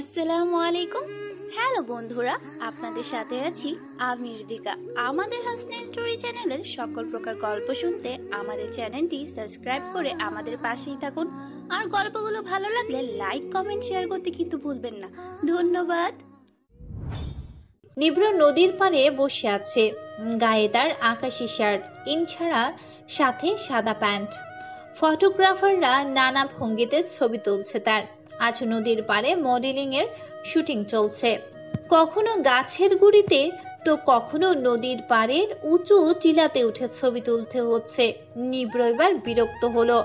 আসসালামু আলাইকুম। হ্যালো বন্ধুরা, আপনাদের সাথে আছি আমি রিদিকা। আমাদের হাসনা স্টোরি চ্যানেলের সকল প্রকার গল্প শুনতে আমাদের চ্যানেলটি সাবস্ক্রাইব করে আমাদের পাশেই থাকুন। আর গল্পগুলো ভালো লাগলে লাইক কমেন্ট শেয়ার করতে কিন্তু ভুলবেন না। ধন্যবাদ। নিভ্র নদীর পাড়ে বসে আছে। গায়ে তার আকাশি শার্ট, ইনছাড়া সাথে সাদা প্যান্ট। ফটোগ্রাফাররা নানা ভঙ্গিতে ছবি তুলছে তার। আজ নদীর পাড়ে মডেলিং এর শুটিং চলছে। কখনো গাছের গুড়িতে তো কখনো নদীর পাড়ের উঁচু টিলাতে উঠে ছবি তুলতে হচ্ছে। নিভ্র এবার বিরক্ত হলো।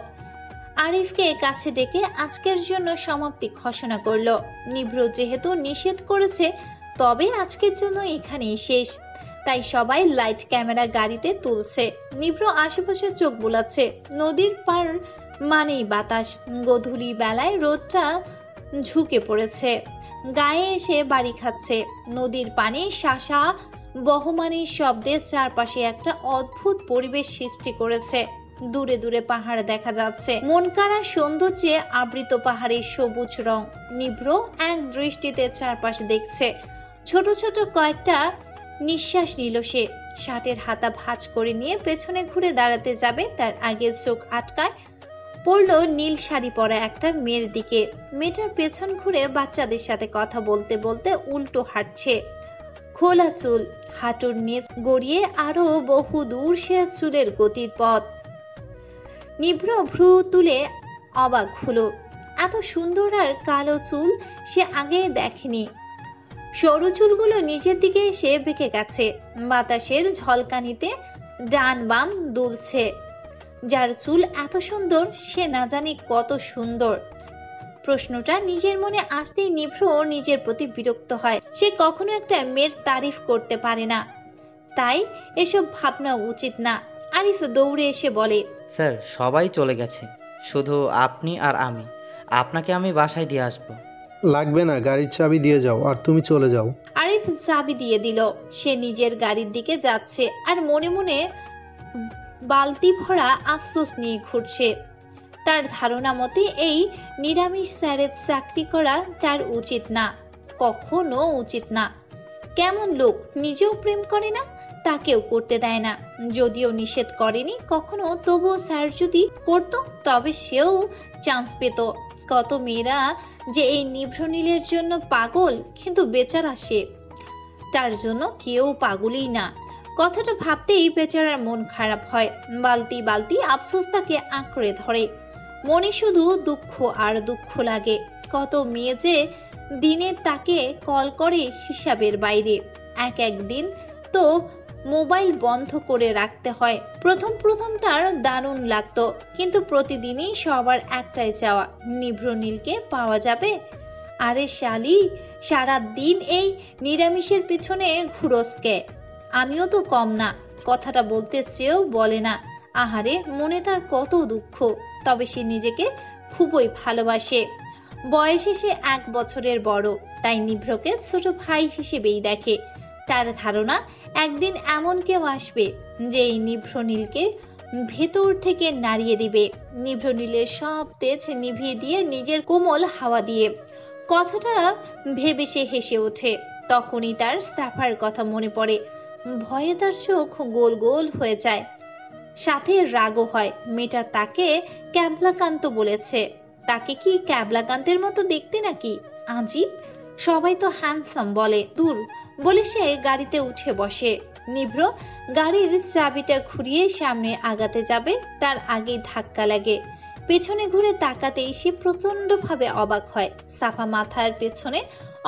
আরিফকে কাছে ডেকে আজকের জন্য সমাপ্তি ঘোষণা করলো। নিভ্র যেহেতু নিষেধ করেছে, তবে আজকের জন্য এখানেই শেষ। তাই সবাই লাইট ক্যামেরা গাড়িতে তুলছে। নিভ্র আশেপাশে চোখ বুলাচ্ছে। নদীর পার মানেই বাতাস। গধূলি বেলায় রোদটা ঝুঁকে পড়েছে, গায়ে এসে বাড়ি খাচ্ছে। নদীর পানি শাসা বহমানির শব্দে চারপাশে একটা অদ্ভুত পরিবেশ সৃষ্টি করেছে। দূরে দূরে পাহাড় দেখা যাচ্ছে, মনকাড়া সৌন্দর্যে আবৃত পাহাড়ের সবুজ রং। নিভ্র এক দৃষ্টিতে চারপাশ দেখছে। ছোট ছোট কয়েকটা নিঃশ্বাস নিল সে। শার্টের হাতা ভাঁজ করে নিয়ে পেছনে ঘুরে দাঁড়াতে যাবে, তার আগে চোখ আটকায় পড়লো নীল শাড়ি পরা একটা মেয়ের দিকে। মেয়েটার পেছন ঘুরে বাচ্চাদের সাথে কথা বলতে বলতে উল্টো হাঁটছে। খোলা চুল, হাঁটুর নিচ গড়িয়ে আরো বহু দূর সে চুলের গতির পথ। নিভ্র ভ্রু তুলে অবাক হলো। এত সুন্দর আর কালো চুল সে আগে দেখেনি। সরু চুলগুলো নিচের দিকে এসে বেঁকে গেছে। বাতাসের ঝলকানিতে ডান বাম দুলছে। যার চুল এত সুন্দর সে না জানি কত সুন্দর। প্রশ্নটা নিজের মনে আসতেই নিভ্র নিজের প্রতি বিরক্ত হয়। সে কখনো একটা মেয়ের তারিফ করতে পারে না, তাই এসব ভাবনা উচিত না। আরিফ দৌড়ে এসে বলে, স্যার সবাই চলে গেছে, শুধু আপনি আর আমি। আপনাকে আমি বাসায় দিয়ে আসবো। লাগবে না, গাড়ির চাবি দিয়ে যাও আর তুমি চলে যাও। আরিফ চাবি দিয়ে দিল। সে নিজের গাড়ির দিকে যাচ্ছে আর মনে মনে বালতি ভরা আফসোস নিয়ে ঘুরছে। তার ধারণা মতে এই নিরামিষ স্যারের চাকরি করা তার উচিত না, কখনো উচিত না। কেমন লোক, নিজেও প্রেম করে না, তাকেও করতে দেয় না। যদিও নিষেধ করেনি কখনো, তবুও স্যার যদি করতো তবে সেও চান্স পেত। কত মেয়েরা যে এই নিভ্রনীলের জন্য পাগল, কিন্তু বেচারা সে, তার জন্য কেউ পাগলই না। কথাটা ভাবতেই বেচারার মন খারাপ হয়। বালতি বালতি আফসোস তাকে আঁকড়ে ধরে। মনে শুধু দুঃখ আর দুঃখ লাগে। কত মেয়ে যে দিনে তাকে কল করে হিসাবের বাইরে। এক একদিন তো মোবাইল বন্ধ করে রাখতে হয়। প্রথম প্রথম তার দারুণ লাগতো, কিন্তু প্রতিদিনই সবার একটাই চাওয়া, নিভ্রনীলকে পাওয়া যাবে। আরে শালি, সারা দিন এই নিরামিষের পিছনে ঘুরোসকে। আমিও তো কম না, কথাটা বলতে চেয়েও বলে না। আহারে, মনে তার কত দুঃখ। তবে সে নিজেকে খুবই ভালোবাসে। বয়সে সে 1 বছরের বড়, তাই নিভ্রকে ছোট ভাই হিসেবেই দেখে। তার ধারণা একদিন এমন কেউ আসবে যে এই নিভ্রনীলকে ভেতর থেকে নাড়িয়ে দিবে, নিভ্রনীলের সব তেজ নিভিয়ে দিয়ে নিজের কোমল হাওয়া দিয়ে। কথাটা ভেবে সে হেসে ওঠে। তখনই তার সাফার কথা মনে পড়ে। ভয়ে তার চোখ গোল গোল হয়ে যায়, সাথে রাগও হয়। মেয়েটা তাকে ক্যাবলাকান্ত বলেছে। তাকে কি ক্যাবলাকান্তের মতো দেখতে নাকি? আজীব, সবাই তো হ্যান্ডসাম বলে। দূর বলে সে গাড়িতে উঠে বসে। নিভ্র গাড়ির চাবিটা ঘুরিয়ে সামনে আগাতে যাবে, তার আগেই ধাক্কা লাগে। পেছনে ঘুরে তাকাতেই সে প্রচন্ড ভাবে অবাক হয়। সাফা মাথার পেছনে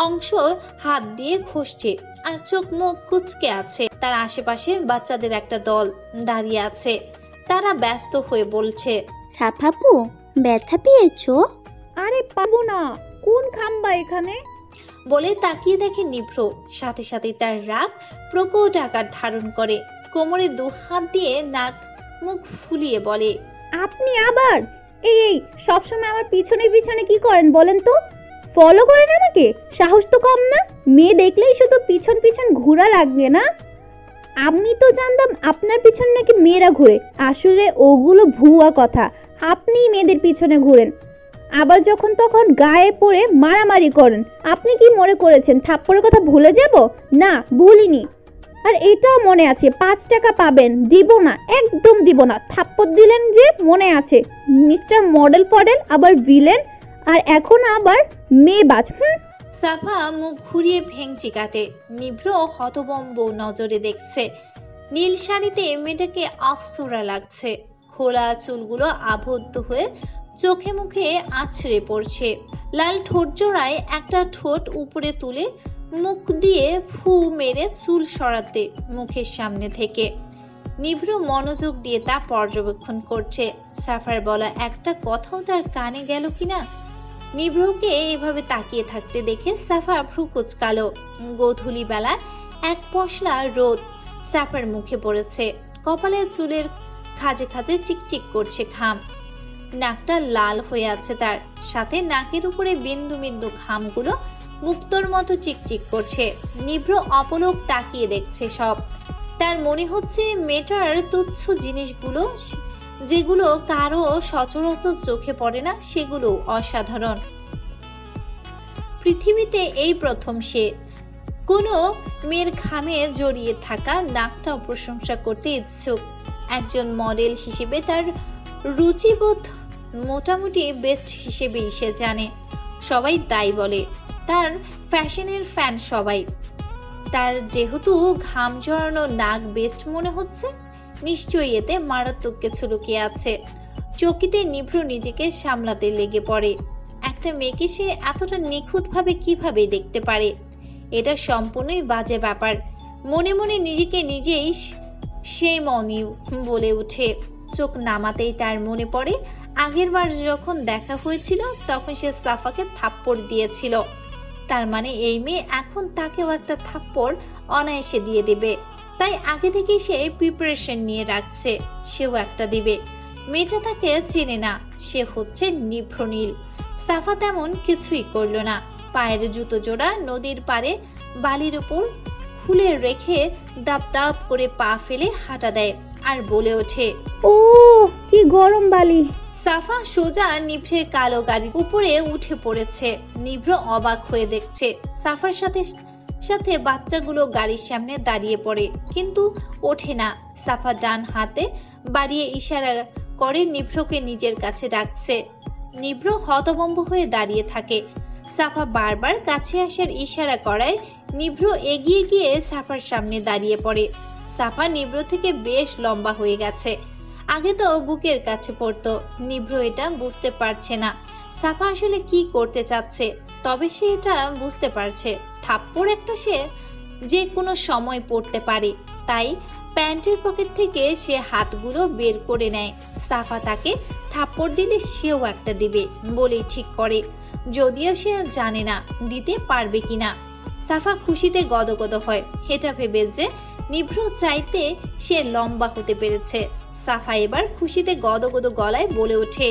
অংশ হাত দিয়ে ঘষছে আর চোখ মুখ কুচকে আছে। তার আশেপাশে বাচ্চাদের একটা দল দাঁড়িয়ে আছে। তারা ব্যস্ত হয়ে বলছে, সাফাপু, ব্যথা পেয়েছো? আরে পাবো না, কোন খাম্বা এখানে? বলে তাকিয়ে দেখে নিভ্র। সাথে সাথে তার রাগ প্রকট আকার ধারণ করে। কোমরে 2 হাত দিয়ে নাক মুখ ফুলিয়ে বলে, আপনি আবার এই সবসময় আমার পিছনে পিছনে কি করেন বলেন তো? ফলো করেন আমাকে? সাহস তো কম না? মেয়ে দেখলেই শুধু পিছন পিছন ঘোরা লাগবে না? আমি তো জানতাম আপনার পিছনে নাকি মেয়েরা ঘুরে। আসলে ওগুলো ভুয়া কথা, আপনি মেয়েদের পিছনে ঘুরেন। আবার যখন তখন গায়ে পড়ে মারামারি করেন। আপনি কি মনে করেছেন থাপ্পড়ের কথা ভুলে যাব? না, ভুলিনি। আর এটাও মনে আছে 5 টাকা পাবেন। দিব না, একদম দিব না। থাপ্পড় দিলেন যে মনে আছে। মিস্টার মডেল ফডেল, আবার ভিলেন, আর এখন আবার মেয়েবাজ। সাফা মুখ ঘুরিয়ে ভেঙচি কাটে। নিভ্র হতবম্ব নজরে দেখছে। নীল শাড়িতে মেয়েটাকে আফসোরা লাগছে। খোলা চুলগুলো আবদ্ধ হয়ে চোখে মুখে আছড়ে পড়ছে। লাল ঠোঁট জোড়ায় একটা ঠোঁট উপরে তুলে মুখ দিয়ে ফু মেরে চুল সরাতে মুখের সামনে থেকে। নিভ্র মনোযোগ দিয়ে তা পর্যবেক্ষণ করছে। সাফার বলা একটা কথাও তার কানে গেল কিনা। নিভ্রকে এভাবে তাকিয়ে থাকতে দেখে সাফা ভ্রু কুচকালো। গোধূলি বেলা এক পশলা রোদ সাফার মুখে পড়েছে। কপালের চুলের খাজে খাজে চিকচিক করছে ঘাম। নাকটা লাল হয়ে আছে তার, সাথে নাকের উপরে বিন্দু বিন্দু ঘামগুলো মুক্তোর মতো চিকচিক করছে। নিভ্র অপলক তাকিয়ে দেখছে সব। তার মনে হচ্ছে মেয়েটার তুচ্ছ জিনিসগুলো, যেগুলো কারো সচরাচর চোখে পড়ে না, সেগুলো অসাধারণ। পৃথিবীতে এই প্রথম সে কোনো মেয়ের ঘামে জড়িয়ে থাকা নাকটাও প্রশংসা করতে ইচ্ছুক। একজন মডেল হিসেবে তার রুচিবোধ মোটামুটি বেস্ট হিসেবেই সে জানে। সবাই তাই বলে। তার ফ্যাশনের ফ্যান সবাই। তার যেহেতু ঘাম জড়ানো নাক বেস্ট মনে হচ্ছে, নিশ্চয়ই এতে মারাত্মক কিছু লুকিয়ে আছে। চকিতে নিভ্র নিজেকে সামলাতে লেগে পড়ে। একটা মেয়েকে সে এতটা নিখুঁতভাবে কিভাবে দেখতে পারে? এটা সম্পূর্ণই বাজে ব্যাপার। মনে মনে নিজেকে নিজেই সেই মনি বলে উঠে। চোখ নামাতেই তার মনে পড়ে আগের বার যখন দেখা হয়েছিল তখন সে সাফাকে থাপ্পড় দিয়েছিল। তার মানে এই মেয়ে এখন তাকেও একটা থাপ্পড় অনায়াসে দিয়ে দেবে। তাই আগে থেকে সে প্রিপারেশন নিয়ে রাখছে, সেও একটা দিবে। মেয়েটা তাকে চেনে না, সে হচ্ছে নিভ্রনীল। সাফা তেমন কিছুই করলো না। পায়ের জুতো জোড়া নদীর পাড়ে বালির উপর খুলে রেখে দাপ দাপ করে পা ফেলে হাঁটা দেয় আর বলে ওঠে, ও কি গরম বালি। সাফা সোজা নিভ্রের কালো গাড়ির উপরে উঠে পড়েছে। নিভ্র অবাক হয়ে দেখছে। সাফার সাথে সাথে বাচ্চাগুলো গাড়ির সামনে দাঁড়িয়ে পড়ে, কিন্তু ওঠে না। সাফা ডান হাতে বাড়িয়ে ইশারা করে নিভ্রকে নিজের কাছে ডাকছে। নিভ্র হতভম্ব হয়ে দাঁড়িয়ে থাকে। সাফা বারবার কাছে আসার ইশারা করায় নিভ্র এগিয়ে গিয়ে সাফার সামনে দাঁড়িয়ে পড়ে। সাফা নিভ্র থেকে বেশ লম্বা হয়ে গেছে। আগে তো বুকের কাছে পড়তো। নিভ্র এটা বুঝতে পারছে না সাফা আসলে কি করতে চাচ্ছে, তবে সে এটা বুঝতে পারছে থাপ্পড় একটা সে যে কোনো সময় পড়তে পারে। তাই প্যান্টের পকেট থেকে সে হাতগুলো বের করে নেয়। সাফা তাকে থাপ্পড় দিলে সেও একটা দিবে বলেই ঠিক করে, যদিও সে জানে না দিতে পারবে কিনা। সাফা খুশিতে গদগদ হয়, এটা ভেবে যে নিভ্র চাইতে সে লম্বা হতে পেরেছে। সাফা এবার খুশিতে গদগদ গলায় বলে ওঠে,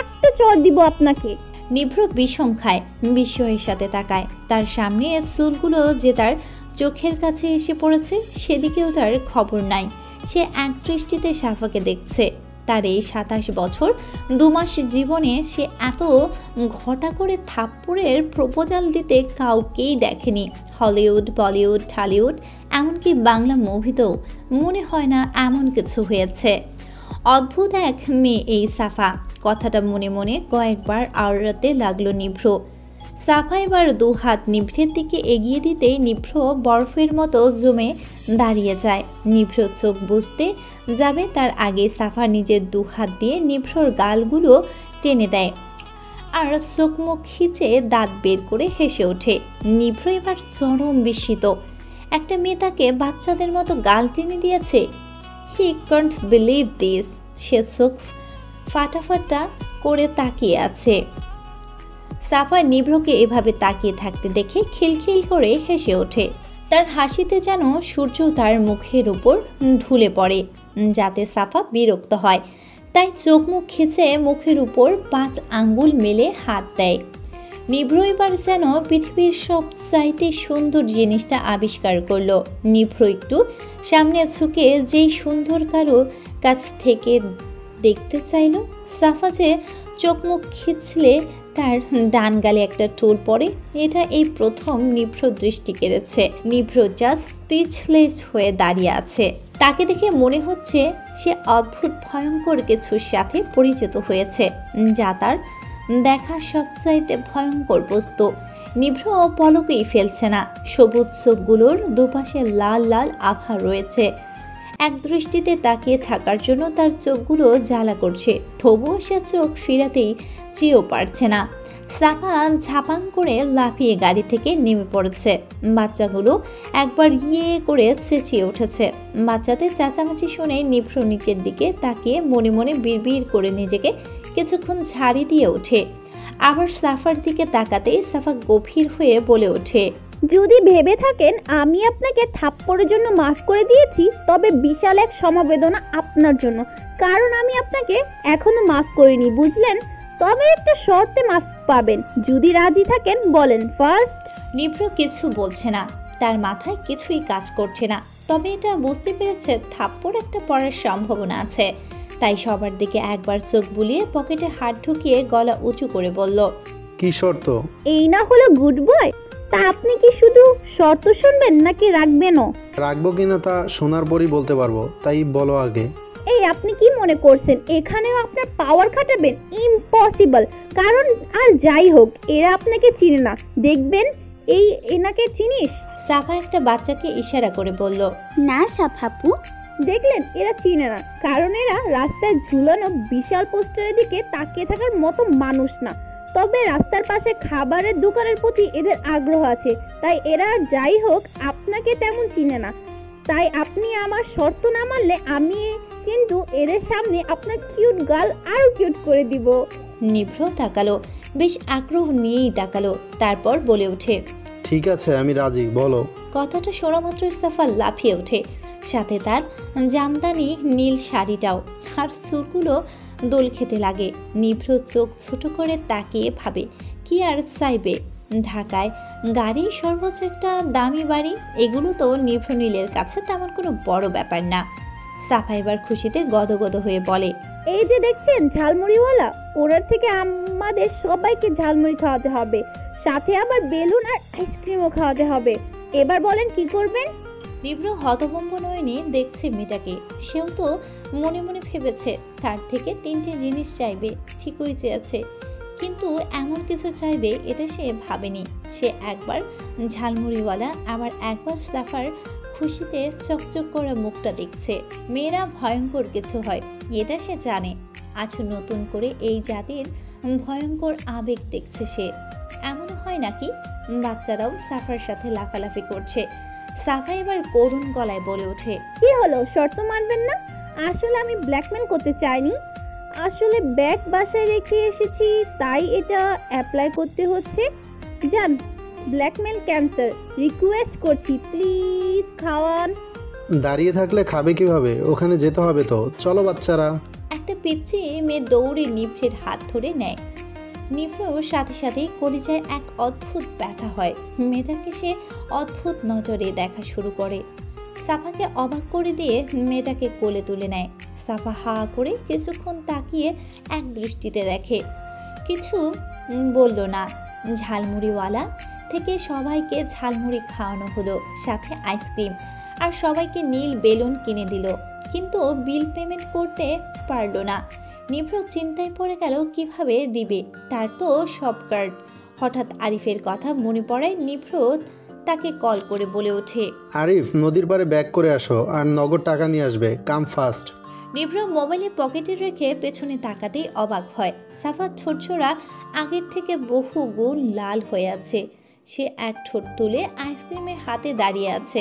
একটা চড় দিব আপনাকে। নিভ্র বিষম খায়, বিস্ময়ের সাথে তাকায়। তার সামনে চুলগুলো যে তার চোখের কাছে এসে পড়েছে সেদিকেও তার খবর নাই। সে এক দৃষ্টিতে সাফাকে দেখছে। তার এই 27 বছর 2 মাস জীবনে সে এত ঘটা করে থাপ্পড়ের প্রপোজাল দিতে কাউকেই দেখেনি। হলিউড, বলিউড, ঢালিউড, এমনকি বাংলা মুভিতেও মনে হয় না এমন কিছু হয়েছে। অদ্ভুত এক মেয়ে এই সাফা। কথাটা মনে মনে কয়েকবার আওড়াতে লাগলো নিভ্র। সাফা এবার 2 হাত নিভ্রের দিকে এগিয়ে দিতেই নিভ্র বরফের মতো জমে দাঁড়িয়ে যায়। নিভ্র চোখ বুঝতে যাবে তার আগে সাফা নিজের 2 হাত দিয়ে নিভ্রর গালগুলো টেনে দেয় আর চোখ মুখ খিচে দাঁত বের করে হেসে ওঠে। নিভ্র এবার চরম বিস্মিত। একটা মেয়ে তাকে বাচ্চাদের মতো গাল টেনে দিয়েছে। He can't believe this. সে চোখ ফাটাফাটা করে তাকিয়ে আছে। সাফা নিভ্রকে এভাবে তাকিয়ে থাকতে দেখে খিলখিল করে হেসে ওঠে। তার হাসিতে যেন সূর্য তার মুখের উপর ঢুলে পড়ে, যাতে সাফা বিরক্ত হয়। তাই চোখ মুখ খেঁচে মুখের উপর 5 আঙ্গুল মেলে হাত দেয়। নিভ্র এবার যেন পৃথিবীর সবচাইতে সুন্দর জিনিসটা আবিষ্কার করলো। নিভ্র একটু সামনে ঝুঁকে যেই সুন্দর কারো কাছ থেকে দেখতে চাইল, সাফা যে চোখ মুখ খিচলে তার ডান গালে একটা টোল পড়ে। এটা এই প্রথম নিভ্র দৃষ্টি কেড়েছে। নিভ্র জাস্ট স্পিচলেস হয়ে দাঁড়িয়ে আছে। তাকে দেখে মনে হচ্ছে সে অদ্ভুত ভয়ঙ্কর কিছুর সাথে পরিচিত হয়েছে, যা তার দেখা সবচাইতে ভয়ঙ্কর বস্তু। নিভ্র পলকেই ফেলছে না। সবুজ চোখগুলোর দুপাশে লাল লাল আভা রয়েছে। এক দৃষ্টিতে তাকিয়ে থাকার জন্য তার চোখগুলো জ্বালা করছে, তবুও সে চোখ ফিরাতেই চেয়েও পারছে না। সাফা ঝাপাং করে লাফিয়ে গাড়ি থেকে নেমে পড়েছে। বাচ্চাগুলো একবার ইয়ে করে চেঁচিয়ে উঠেছে। বাচ্চাদের চেঁচামেচি শুনে নিভ্র নিচের দিকে তাকিয়ে মনে মনে বিড়বিড় করে নিজেকে কিছুক্ষণ ঝাড়ি দিয়ে ওঠে। আবার সাফার দিকে তাকাতেই সাফা গভীর হয়ে বলে ওঠে, যদি ভেবে থাকেন আমি আপনাকে থাপ্পড়ের জন্য মাফ করে দিয়েছি, তবে বিশাল এক সমবেদনা আপনার জন্য, কারণ আমি আপনাকে এখনো মাফ করিনি, বুঝলেন? তবে একটা শর্তে মাফ পাবেন, যদি রাজি থাকেন বলেন ফার্স্ট। নিভ্র কিছু বলছে না, তার মাথায় কিছুই কাজ করছে না। তবে এটা বুঝতে পেরেছে থাপ্পড় একটা পড়ার সম্ভাবনা আছে। তাই সবার দিকে একবার চোখ বুলিয়ে পকেটে হাত ঢুকিয়ে গলা উঁচু করে বলল, কি শর্ত? এই না হলো গুড বয়? তা আপনি কি শুধু শর্ত শুনবেন নাকি রাখবেনও? রাখবো কিনা তা শোনার পরই বলতে পারবো, তাই বলো আগে। এই আপনি কি মনে করছেন এখানেও আপনার পাওয়ার খাটাবেন? ইম্পসিবল। কারণ আর যাই হোক, এরা আপনাকে চিনে না। দেখবেন এই এনাকে চিনিস? সাফা একটা বাচ্চাকে ইশারা করে বলল, না সাফাপু, দেখলেন এরা চিনে না, কারণ এরা রাস্তায় ঝুলানো বিশাল পোস্টারের দিকে তাকিয়ে থাকার মতো মানুষ না। তবে রাস্তার পাশে খাবারের দোকানের প্রতি এদের আগ্রহ আছে, তাই এরা যাই হোক আপনাকে তেমন চিনে না। তাই আপনি আমার শর্ত না মানলে আমি কিন্তু এদের সামনে আপনার কিউট গার্ল আরো কিউট করে দিব। নিভ্র তাকালো, বেশ আগ্রহ নিয়েই তাকালো। তারপর বলে ওঠে, ঠিক আছে আমি রাজি, বলো। কথাটা শোনা মাত্র সাফা লাফিয়ে ওঠে, সাথে তার জামদানি নীল শাড়িটাও। আর চুলগুলো দোল খেতে লাগে। নিভ্র চোখ ছোট করে তাকিয়ে ভাবে, কি আর চাইবে? ঢাকায় গাড়ি, সর্বোচ্চ একটা দামি বাড়ি, এগুলো তো নিভ্র নীলের কাছে তেমন কোনো বড় ব্যাপার না। সাফা এবার খুশিতে গদগদ হয়ে বলে, এই যে দেখছেন ঝালমুড়িওয়ালা, ওনার থেকে আমাদের সবাইকে ঝালমুড়ি খাওয়াতে হবে, সাথে আবার বেলুন আর আইসক্রিমও খাওয়াতে হবে। এবার বলেন কি করবেন? নিভ্র হতভম্ব নয়নি দেখছে মেয়েটাকে। সেও তো মনে মনে ভেবেছে তার থেকে 3টে জিনিস চাইবে, ঠিকই চেয়েছে, কিন্তু এমন কিছু চাইবে এটা সে ভাবেনি। সে একবার ঝালমুড়িওয়ালা, আবার একবার সাফার খুশিতে চকচক করা মুখটা দেখছে। মেয়েরা ভয়ঙ্কর কিছু হয়, এটা সে জানে। আজ নতুন করে এই জাতির ভয়ঙ্কর আবেগ দেখছে সে। এমন হয় নাকি বাচ্চারাও সাফার সাথে লাফালাফি করছে। সাফা এবার করুণ গলায় বলে ওঠে, কি হলো, শর্ত মানবেন না? আসলে আমি ব্ল্যাকমেল করতে চাইনি, আসলে ব্যাগ বাসায় রেখে এসেছি, তাই এটা অ্যাপ্লাই করতে হচ্ছে। জান, ব্ল্যাকমেল ক্যান্সার, রিকোয়েস্ট করছি প্লিজ খাওয়ান। দাঁড়িয়ে থাকলে খাবে কিভাবে? ওখানে যেতে হবে তো, চলো বাচ্চারা। একটা পিচ্ছি মেয়ে দৌড়ে নিভ্রের হাত ধরে নেয়। নিভ্র সাথে সাথেই কলিজায় এক অদ্ভুত ব্যথা হয়। মেয়েটাকে সে অদ্ভুত নজরে দেখা শুরু করে। সাফাকে অবাক করে দিয়ে মেয়েটাকে কোলে তুলে নেয়। সাফা হা করে কিছুক্ষণ তাকিয়ে এক দৃষ্টিতে দেখে, কিছু বলল না। ঝালমুড়িওয়ালা থেকে সবাইকে ঝালমুড়ি খাওয়ানো হলো, সাথে আইসক্রিম, আর সবাইকে নীল বেলুন কিনে দিল, কিন্তু বিল পেমেন্ট করতে পারলো না। নিভ্র চিন্তায় পড়ে গেল কিভাবে দিবে, তার তো সব কার্ড। হঠাৎ আরিফের কথা মনে পড়ায় নিভ্র তাকে কল করে বলে ওঠে, আরিফ, নদীর পাড়ে ব্যাগ করে আসো আর নগদ টাকা নিয়ে আসবে, কাম ফাস্ট। নিভ্র মোবাইলে পকেটে রেখে পেছনে তাকাতেই অবাক হয়। সাফার ঠোঁটছোড়া আগের থেকে বহু গুণ লাল হয়ে আছে। সে এক ঠোঁট তুলে আইসক্রিমের হাতে দাঁড়িয়ে আছে।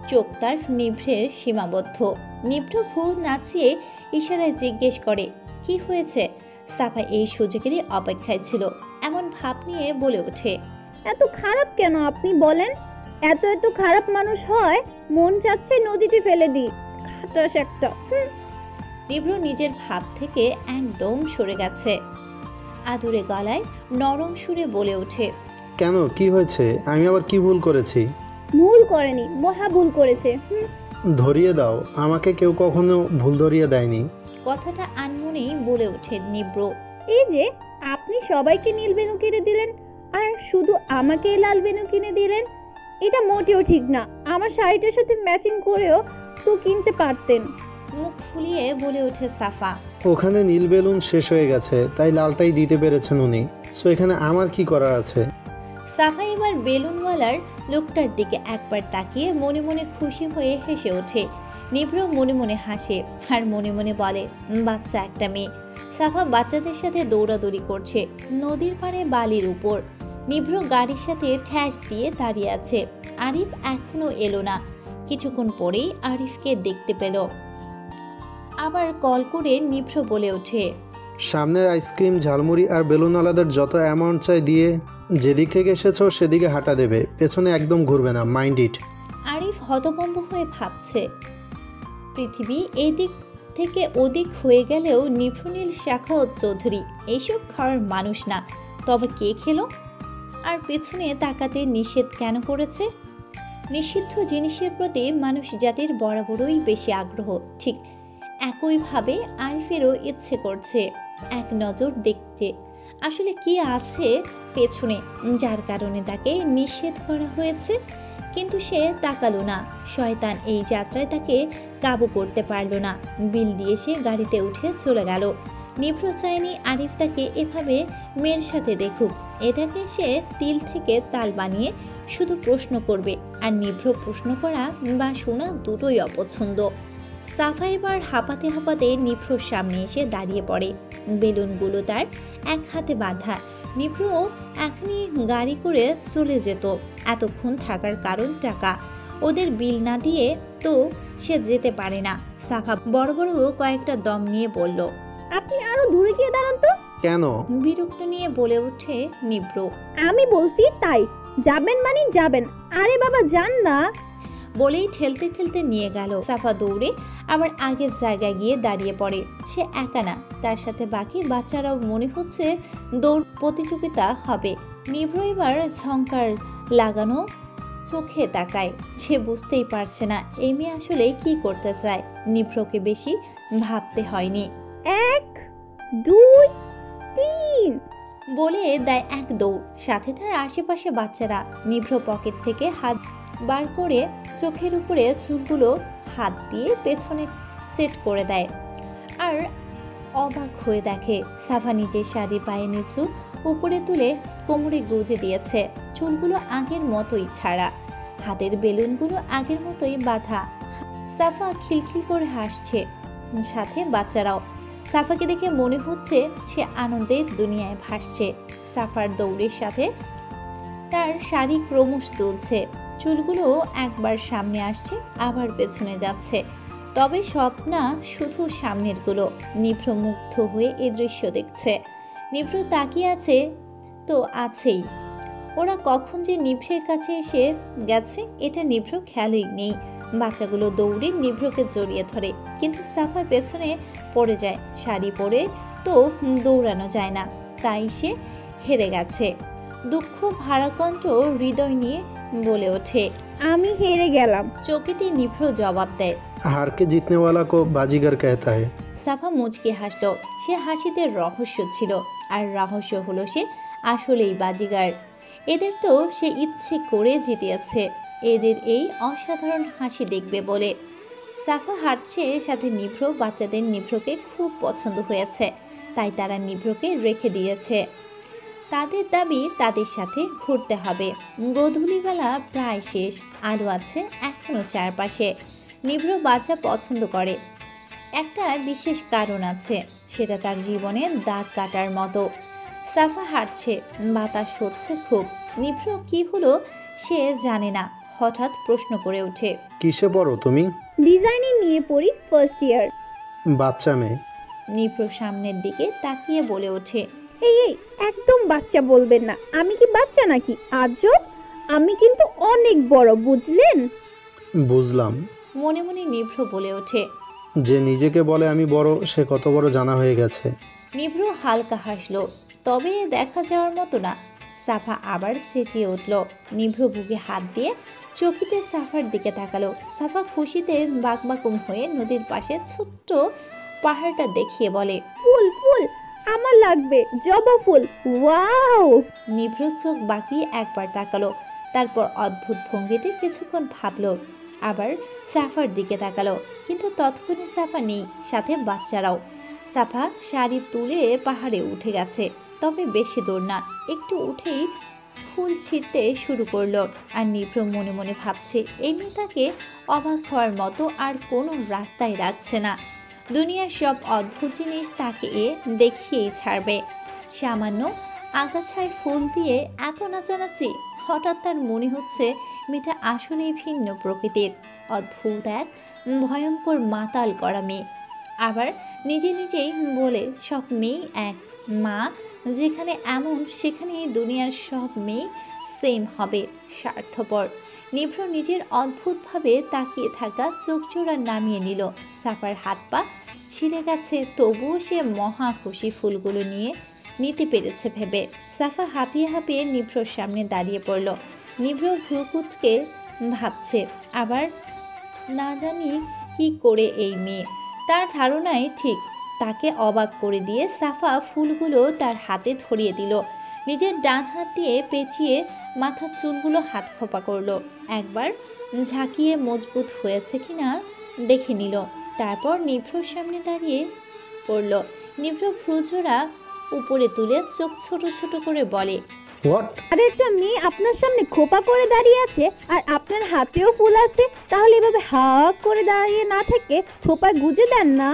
চোখ তার নিভ্রের সীমাবদ্ধ। নিভ্র ভ্রু নাচিয়ে ইশারায় জিজ্ঞেস করে, কি হয়েছে? সাফা এই সুযোগেরই অপেক্ষায় ছিল। এমন ভাব নিয়ে বলে ওঠে, এত খারাপ কেন আপনি বলেন? এত এত খারাপ মানুষ হয়, মন চাচ্ছে নদীতে ফেলে দিই, খাটাস একটা। নিভ্র নিজের ভাব থেকে একদম সরে গেছে। আদুরে গলায় নরম সুরে বলে ওঠে, কেন, কি হয়েছে? আমি আবার কি ভুল করেছি? ভুল করেনি, মহা ভুল করেছে। ধরিয়ে দাও, আমাকে কেউ কখনো ভুল ধরিয়ে দেয়নি। কথাটা আনমনেই বলে ওঠে নিভ্র। এই যে আপনি সবাইকে নীল বেনু কিনে দিলেন আর শুধু আমাকে লাল বেনু কিনে দিলেন, এটা মোটেও ঠিক না। আমার শাড়িটার সাথে ম্যাচিং করেও তো কিনতে পারতেন। মুখ ফুলিয়ে বলে ওঠে সাফা। ওখানে নীল বেলুন শেষ হয়ে গেছে, তাই লালটাই দিতে পেরেছেন উনি। সো এখানে আমার কি করার আছে? সাফা এবার বেলুনওয়ালার লোকটার দিকে একবার তাকিয়ে মনে মনে খুশি হয়ে হেসে ওঠে। নিভ্র মনে মনে হাসে আর মনে মনে বলে, বাচ্চা একটা মেয়ে। সাফা বাচ্চাদের সাথে দৌড়াদৌড়ি করছে নদীর পাড়ে বালির উপর। নিভ্র গাড়ির সাথে ঠ্যাস দিয়ে দাঁড়িয়ে আছে। আরিফ এখনো এলো না। কিছুক্ষণ পরেই আরিফকে দেখতে পেল। আবার কল করে নিভ্র বলে ওঠে, সামনের আইসক্রিম, ঝালমুড়ি আর বেলুনওয়ালাদের যত অ্যামাউন্ট চাই দিয়ে যেদিক থেকে এসেছো সেদিকে হাঁটা দেবে, পেছনে একদম ঘুরবে না, মাইন্ড ইট। আরিফ হতভম্ব হয়ে ভাবছে, পৃথিবী এদিক থেকে ওদিক হয়ে গেলেও নিভ্রনীল শাখাওয়াত চৌধুরী এইসব খাওয়ার মানুষ না, তবে কে খেলো? আর পেছনে তাকাতে নিষেধ কেন করেছে? নিষিদ্ধ জিনিসের প্রতি মানুষ জাতির বরাবরই বেশি আগ্রহ। ঠিক একইভাবে আরিফেরও ইচ্ছে করছে এক নজর দেখতে আসলে কি আছে পেছনে, যার কারণে তাকে নিষেধ করা হয়েছে। কিন্তু সে তাকালো না। শয়তান এই যাত্রায় তাকে কাবু করতে পারলো না। বিল দিয়ে সে গাড়িতে উঠে চলে গেল। নিভ্র চায়নি আরিফ তাকে এভাবে মেয়ের সাথে দেখুক। এটাকে সে তিল থেকে তাল বানিয়ে শুধু প্রশ্ন করবে, আর নিভ্র প্রশ্ন করা বা শোনা দুটোই অপছন্দ। সাফা এবার হাঁপাতে হাঁপাতে নিভ্রর সামনে এসে দাঁড়িয়ে পড়ে। বেলুনগুলো তার এক হাতে বাঁধা। নিভ্র এখনই গাড়ি করে চলে যেত। এতক্ষণ থাকার কারণ টাকা। ওদের বিল না দিয়ে তো সে যেতে পারে না। সাফা বড় বড় কয়েকটা দম নিয়ে বলল, আপনি আরো দূরে গিয়ে দাঁড়ান তো। কেন? বিরক্ত নিয়ে বলে ওঠে নিভ্র। আমি বলছি তাই, যাবেন মানে যাবেন। আরে বাবা যান না। বলেই ঠেলতে ঠেলতে নিয়ে গেল। সাফা দৌড়ে আবার আগের জায়গায় গিয়ে দাঁড়িয়ে পড়ে। সে একা না, তার সাথে বাকি বাচ্চারাও। মনে হচ্ছে দৌড় প্রতিযোগিতা হবে। নিভ্র এবার ঝংকার লাগানো চোখে তাকায়। সে বুঝতেই পারছে না এই মেয়ে আসলে কি করতে চায়। নিভ্রকে বেশি ভাবতে হয়নি। 1 2 3 বলে দেয় এক দৌড়। সাথে তার আশেপাশে বাচ্চারা। নিভ্র পকেট থেকে হাত বার করে চোখের উপরে চুলগুলো হাত দিয়ে পেছনে সেট করে দেয় আর অবাক হয়ে দেখে সাফা নিজের শাড়ি পায়ে নিচু উপরে তুলে কোমরে গুজে দিয়েছে। চুলগুলো আগের মতোই ছাড়া, হাতের বেলুনগুলো আগের মতোই বাঁধা। সাফা খিলখিল করে হাসছে, সাথে বাচ্চারাও। সাফাকে দেখে মনে হচ্ছে সে আনন্দের দুনিয়ায় ভাসছে। সাফার দৌড়ের সাথে তার শাড়ি ক্রমশ দুলছে। চুলগুলো একবার সামনে আসছে, আবার পেছনে যাচ্ছে। তবে সব না, শুধু সামনেরগুলো। নিভ্র মুগ্ধ হয়ে এ দৃশ্য দেখছে। নিভ্র তাকিয়ে আছে তো আছেই। ওরা কখন যে নিভ্রের কাছে এসে গেছে এটা নিভ্র খেয়ালই নেই। বাচ্চাগুলো দৌড়ে নিভ্রকে জড়িয়ে ধরে, কিন্তু সাফা পেছনে পড়ে যায়। শাড়ি পরে তো দৌড়ানো যায় না, তাই সে হেরে গেছে। দুঃখ ভারাক্রান্ত হৃদয় নিয়ে বলে ওঠে, আমি হেরে গেলাম। চকিতে নিভ্র জবাব দেয়, हार के जीतने वाला को बाजीगर कहता है। সাফা মুচকে হাসলো। সে হাসিতে রহস্য ছিল, আর রহস্য হলো সে আসলেই বাজিগার। এদের তো সে ইচ্ছে করে জিতিয়েছে, এদের এই অসাধারণ হাসি দেখবে বলে। সাফা হাঁটছে সাথে নিভ্র। বাচ্চাদের নিভ্রকে খুব পছন্দ হয়েছে, তাই তারা নিভ্রকে রেখে দিয়েছে। তাদের দাবি তাদের সাথে ঘুরতে হবে। গোধূলিবেলা প্রায় শেষ, আলো আছে এখনো চারপাশে। নিভ্র বাচ্চা পছন্দ করে, একটা বিশেষ কারণ আছে, সেটা তার জীবনে দাগ কাটার মতো। সাফা হাঁটছে, বাতাস হচ্ছে খুব। নিভ্র কি হলো সে জানে না, হঠাৎ প্রশ্ন করে ওঠে, কিসে পড়ো তুমি? ডিজাইনিং নিয়ে পড়ি, ফার্স্ট ইয়ার। বাচ্চা মেয়ে। নিভ্র সামনের দিকে তাকিয়ে বলে ওঠে, এই এই একদম বাচ্চা বলবেন না। আমি কি বাচ্চা নাকি? আজব, আমি কিন্তু অনেক বড়, বুঝলেন? বুঝলাম। মনে মনে নিভ্র বলে ওঠে। যে নিজেকে বলে আমি বড়, সে কত বড় জানা হয়ে গেছে। নিভ্র হালকা হাসলো, তবে দেখা যাওয়ার মতো না। সাফা আবার চেঁচিয়ে উঠল। নিভ্র বুকে হাত দিয়ে চকিতে সাফার দিকে তাকালো। সাফা খুশিতে বাকবাকুম হয়ে নদীর পাশে ছোট্ট পাহাড়টা দেখিয়ে বলে, ফুল ফুল, আমার লাগবে জবা ফুল। ওয়াও! নিভ্র চোখ বাঁকিয়ে একবার তাকালো, তারপর অদ্ভুত ভঙ্গিতে কিছুক্ষণ ভাবলো, আবার সাফার দিকে তাকালো। কিন্তু ততক্ষণে সাফা নেই, সাথে বাচ্চারাও। সাফা শাড়ি তুলে পাহাড়ে উঠে গেছে, তবে বেশি দূর না। একটু উঠেই ফুল ছিঁড়তে শুরু করলো। আর নিভ্র মনে মনে ভাবছে, এই মেয়ে তাকে অবাক হওয়ার মতো আর কোনো রাস্তায় রাখছে না। দুনিয়ার সব অদ্ভুত জিনিস তাকে দেখিয়েই ছাড়বে। সামান্য আগাছায় ফুল দিয়ে এত নাচানাচি! হঠাৎ তার মনে হচ্ছে মেয়েটা আসলেই ভিন্ন প্রকৃতির, অদ্ভুত এক ভয়ঙ্কর মাতাল করা মেয়ে। আবার নিজে নিজেই বলে, সব মেয়ে এক মা, যেখানে এমন সেখানে দুনিয়ার সব মেয়ে সেম হবে। স্বার্থপর। নিভ্র নিজের অদ্ভুতভাবে তাকিয়ে থাকা চোখজোড়া নামিয়ে নিল। সাফার হাত পা ছিঁড়ে গেছে, তবুও সে মহা খুশি ফুলগুলো নিতে পেরেছে ভেবে। সাফা হাঁপিয়ে হাঁপিয়ে নিভ্রর সামনে দাঁড়িয়ে পড়ল। নিভ্র ভ্রুকুচকে ভাবছে, আবার না জানি কি করে এই মেয়ে। তার ধারণাই ঠিক। তাকে অবাক করে দিয়ে সাফা ফুলগুলো তার হাতে ধরিয়ে দিল। নিজের ডান হাত দিয়ে পেঁচিয়ে মাথার চুলগুলো হাত খোপা করলো। একবার ঝাঁকিয়ে মজবুত হয়েছে কিনা দেখে নিল। তারপর নিভ্রর সামনে দাঁড়িয়ে পড়ল। নিভ্র ভ্রুজোড়া উপরে তুলে চোখ ছোট ছোট করে বলে, হোয়াট? আর একটা মেয়ে আপনার সামনে খোপা করে দাঁড়িয়ে আছে, আর আপনার হাতেও ফুল আছে, তাহলে এভাবে হা করে দাঁড়িয়ে না থেকে খোপায় গুজে দেন না।